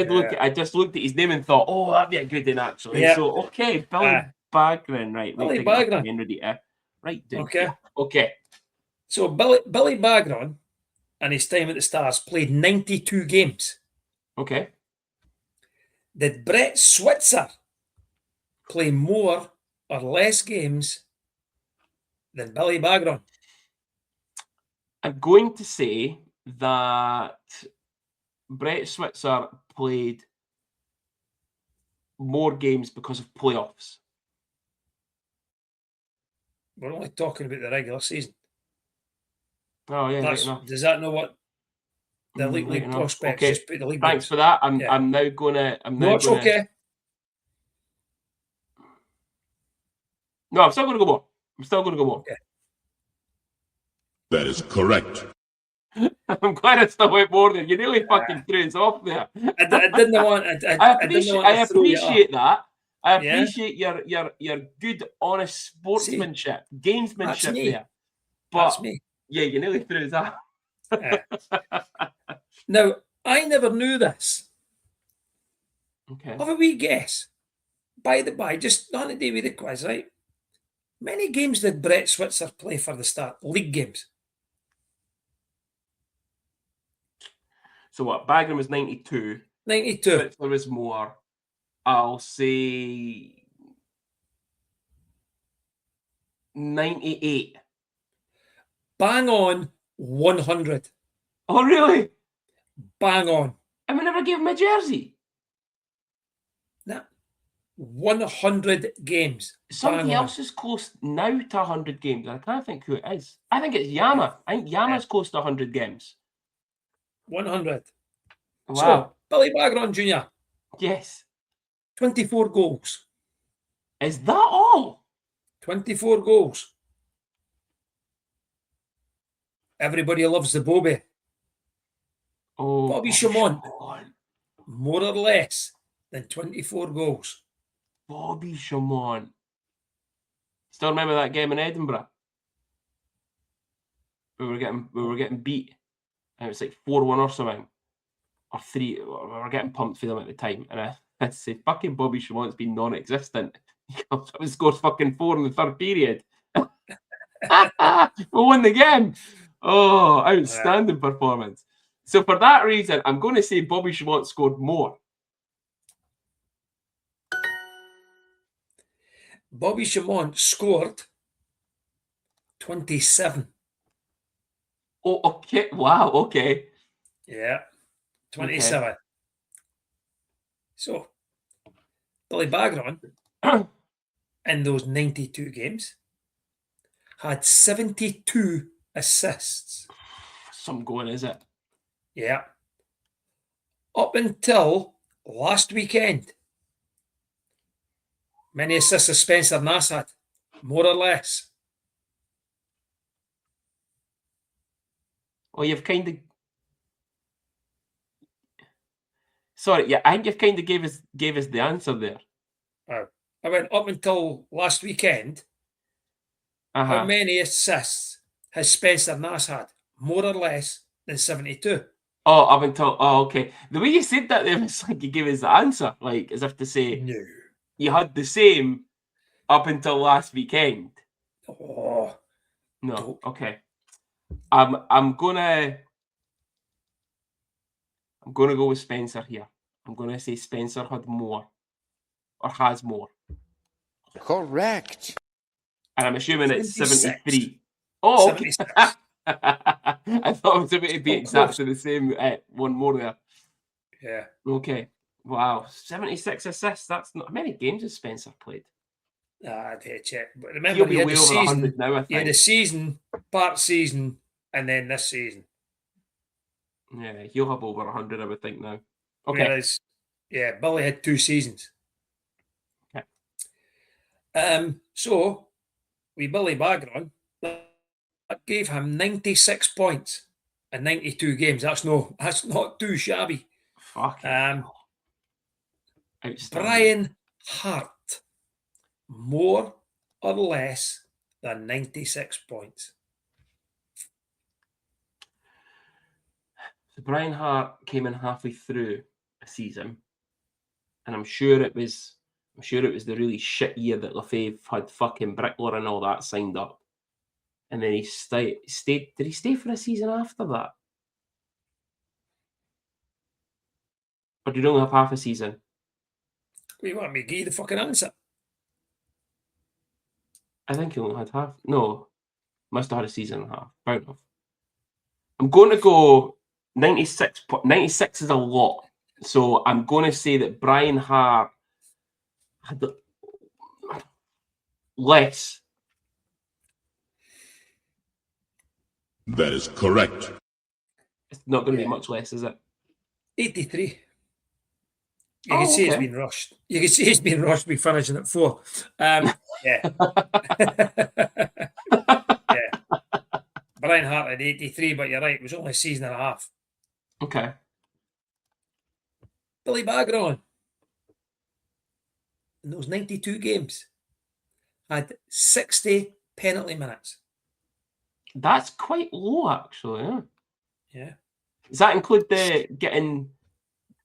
just looked at his name and thought, oh, that'd be a good one, actually. Yeah. So, okay, Billy Bagron, right. Billy Bagron. Right, dude. Okay. So Billy Bagron, and his time at the Stars, played 92 games. Okay. Did Brett Switzer play more or less games than Billy Bagron? I'm going to say that Brett Switzer played more games because of playoffs. We're only talking about the regular season. Oh yeah, does that know what the Elite League prospects just put the league? Thanks for that. I'm now gonna. Okay. No, I'm still gonna go more. Okay. That is correct. I'm glad I still went more than you. Nearly fucking threw us off there. I didn't want. I appreciate that. I appreciate your good, honest sportsmanship, gamesmanship there. But that's me. Yeah, you nearly threw us off. Now, I never knew this. Okay. Have a wee guess. By the by, just on the day with the quiz, right? Many games did Brett Switzer play for the Start? League games. So what? Bagron was 92. 92. But if there was more, I'll say 98. Bang on 100. Oh, really? Bang on. And we never gave him a jersey. Nah. 100 games. Somebody Bang on. else is close now to 100 games. I can't think who it is. I think it's Yama. I think Yama's close to 100 games. 100. Wow. So, Billy Bagron Jr., Yes. 24 goals. Is that all? 24 goals. Everybody loves the Bobby. Oh, Bobby Chamont, Chamont. more or less than 24 goals. Bobby Chamont. Still remember that game in Edinburgh? We were getting beat. And it was like 4-1 or something. Or 3. We were getting pumped for them at the time. And I'd say, fucking Bobby Chamont's been non-existent. He comes up and scores fucking 4 in the third period. We won the game. Oh, outstanding performance. So for that reason, I'm going to say Bobby Chamont scored more. Bobby Chamont scored 27. Oh, okay. Wow, okay. Yeah, 27. Okay. So, Billy Bagron, in those 92 games, had 72 assists. Some going, is it? Yeah. Up until last weekend. Many assists as Spencer Nass had, more or less. Oh, you've kind of... Sorry, yeah, I think you've kind of gave us the answer there. I went up until last weekend. How many assists has Spencer Nass had? More or less than 72. Oh, up until... Oh, okay. The way you said that, it was like you gave us the answer. Like, as if to say... No. You had the same up until last weekend. Oh. No, Dope. Okay. I'm gonna go with Spencer here. I'm gonna say Spencer had more. Or has more. Correct. And I'm assuming it's 76. 73. Oh, okay. 76. I thought it was about to be exactly the same. One more there. Yeah. Okay. Wow. 76 assists. That's not... How many games has Spencer played? I'd hate to check. But remember, He'll be you had way the over season. 100 now, I think. You had a season, part season, and then this season. Yeah, he'll have over 100, I would think, now. Okay. Whereas, yeah, Billy had 2 seasons. Okay. So, with Billy Bagron, that gave him 96 points in 92 games. That's not too shabby. Fucking Brian Hart, more or less than 96 points. So Brian Hart came in halfway through a season, and I'm sure it was the really shit year that Lefebvre had fucking Brickler and all that signed up, and then he stayed. Did he stay for a season after that, or did he only have half a season? You want me to give you the fucking answer? I think he only had half. No, must have had a season and a half. Fair enough. I'm going to go 96. 96 is a lot. So I'm going to say that Brian Hart had less. That is correct. It's not going to be much less, is it? 83. You can see it's been rushed. You can see it's been rushed. We're finishing at 4. Yeah. Yeah. Brian Hart had 83, but you're right. It was only a season and a half. Okay. Billy Bagron, in those 92 games, had 60 penalty minutes. That's quite low, actually. Yeah. Does that include the getting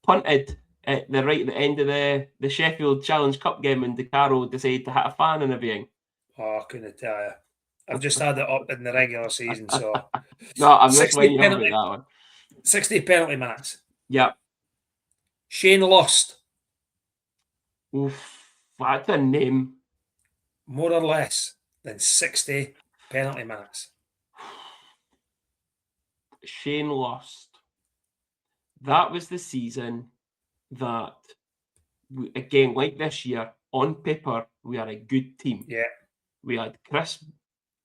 punted at the end of the Sheffield Challenge Cup game when De Caro decided to hit a fan and everything? Oh, I couldn't tell you. I've just had it up in the regular season, so... No, I'm just waiting on that one. 60 penalty minutes. Yeah. Shane lost Oof, that's a name. more or less than 60 penalty minutes. Shane lost. That was the season that, again, like this year, on paper, we are a good team. Yeah. We had Chris,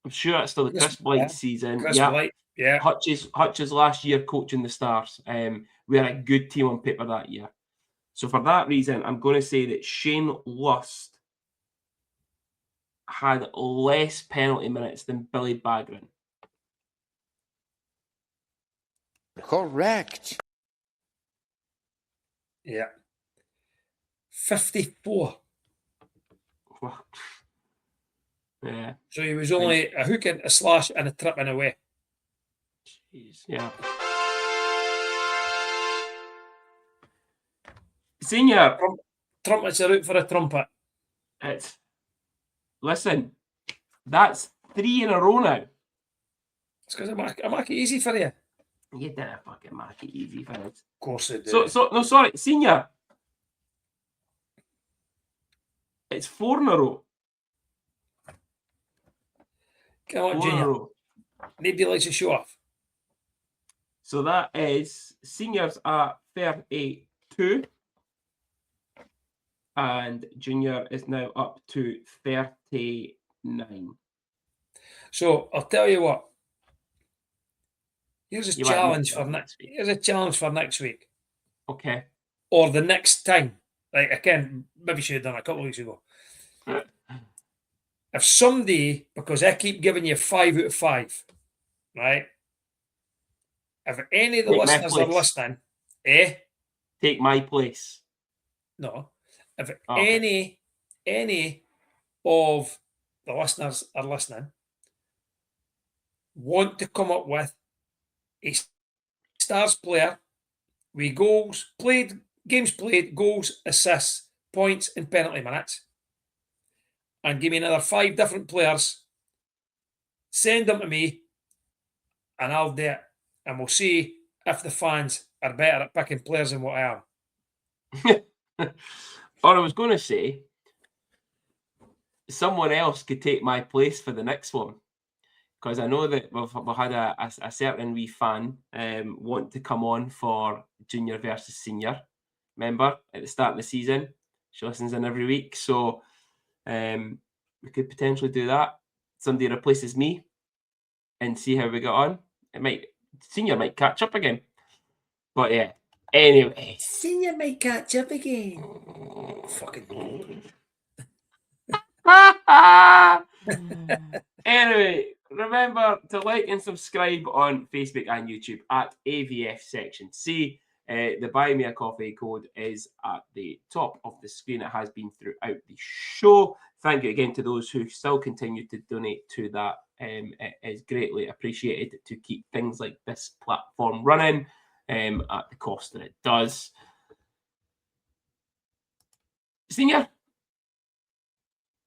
I'm sure it's still the Chris Blight season. Chris Blight, yeah. Hutch's last year coaching the Stars. We are a good team on paper that year. So for that reason, I'm going to say that Shane Lust had less penalty minutes than Billy Bagran. Correct. Yeah. 54. Yeah. So he was only a hook and a slash and a trip and away. Jeez, yeah. Senior. Trumpets are out for a trumpet. Listen, that's 3 in a row now. It's because I make it easy for you. You didn't fucking make it easy for us. Of course I do. No, sorry, Senior. It's 4 in a row. Come on, 4 in a Junior. row. Nobody likes to show off. So that is Senior's at 32. And Junior is now up to 39. So I'll tell you what. Here's a challenge for next week. Here's a challenge for next week. Okay. Or the next time. Like, again, maybe should have done it a couple of weeks ago. If somebody, because I keep giving you 5 out of 5, right? If any of the listeners are listening, Take my place. No. If any of the listeners are listening, want to come up with a Stars player with goals played, games played, goals, assists, points, and penalty minutes, and give me another 5 different players, send them to me, and I'll do it. And we'll see if the fans are better at picking players than what I am. Or I was going to say, someone else could take my place for the next one. Because I know that we've had a certain wee fan want to come on for Junior versus Senior. Remember, at the start of the season, she listens in every week. So we could potentially do that. Somebody replaces me and see how we get on. Senior might catch up again. But yeah, anyway. Senior might catch up again. Fucking Anyway, remember to like and subscribe on Facebook and YouTube at AVF Section C. The Buy Me a Coffee code is at the top of the screen. It has been throughout the show. Thank you again to those who still continue to donate to that. It is greatly appreciated to keep things like this platform running at the cost that it does. Senior,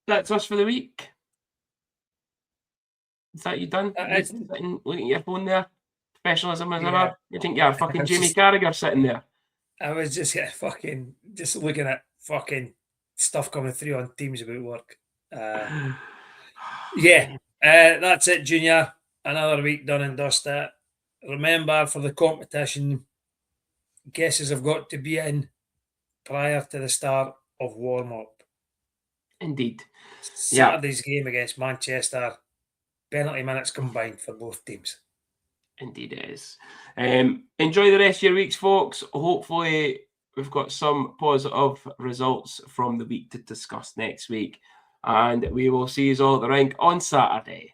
that's us for the week. Is that you done? Looking at your phone there. Professionalism as ever. You think you're fucking Jamie Carragher sitting there? I was just just looking at fucking stuff coming through on Teams about work. That's it, Junior. Another week done and dusted. Remember, for the competition, guesses have got to be in prior to the start of warm-up. Indeed. Saturday's game against Manchester, penalty minutes combined for both teams. Indeed it is. Enjoy the rest of your weeks, folks. Hopefully we've got some positive results from the week to discuss next week. And we will see you all at the rink on Saturday.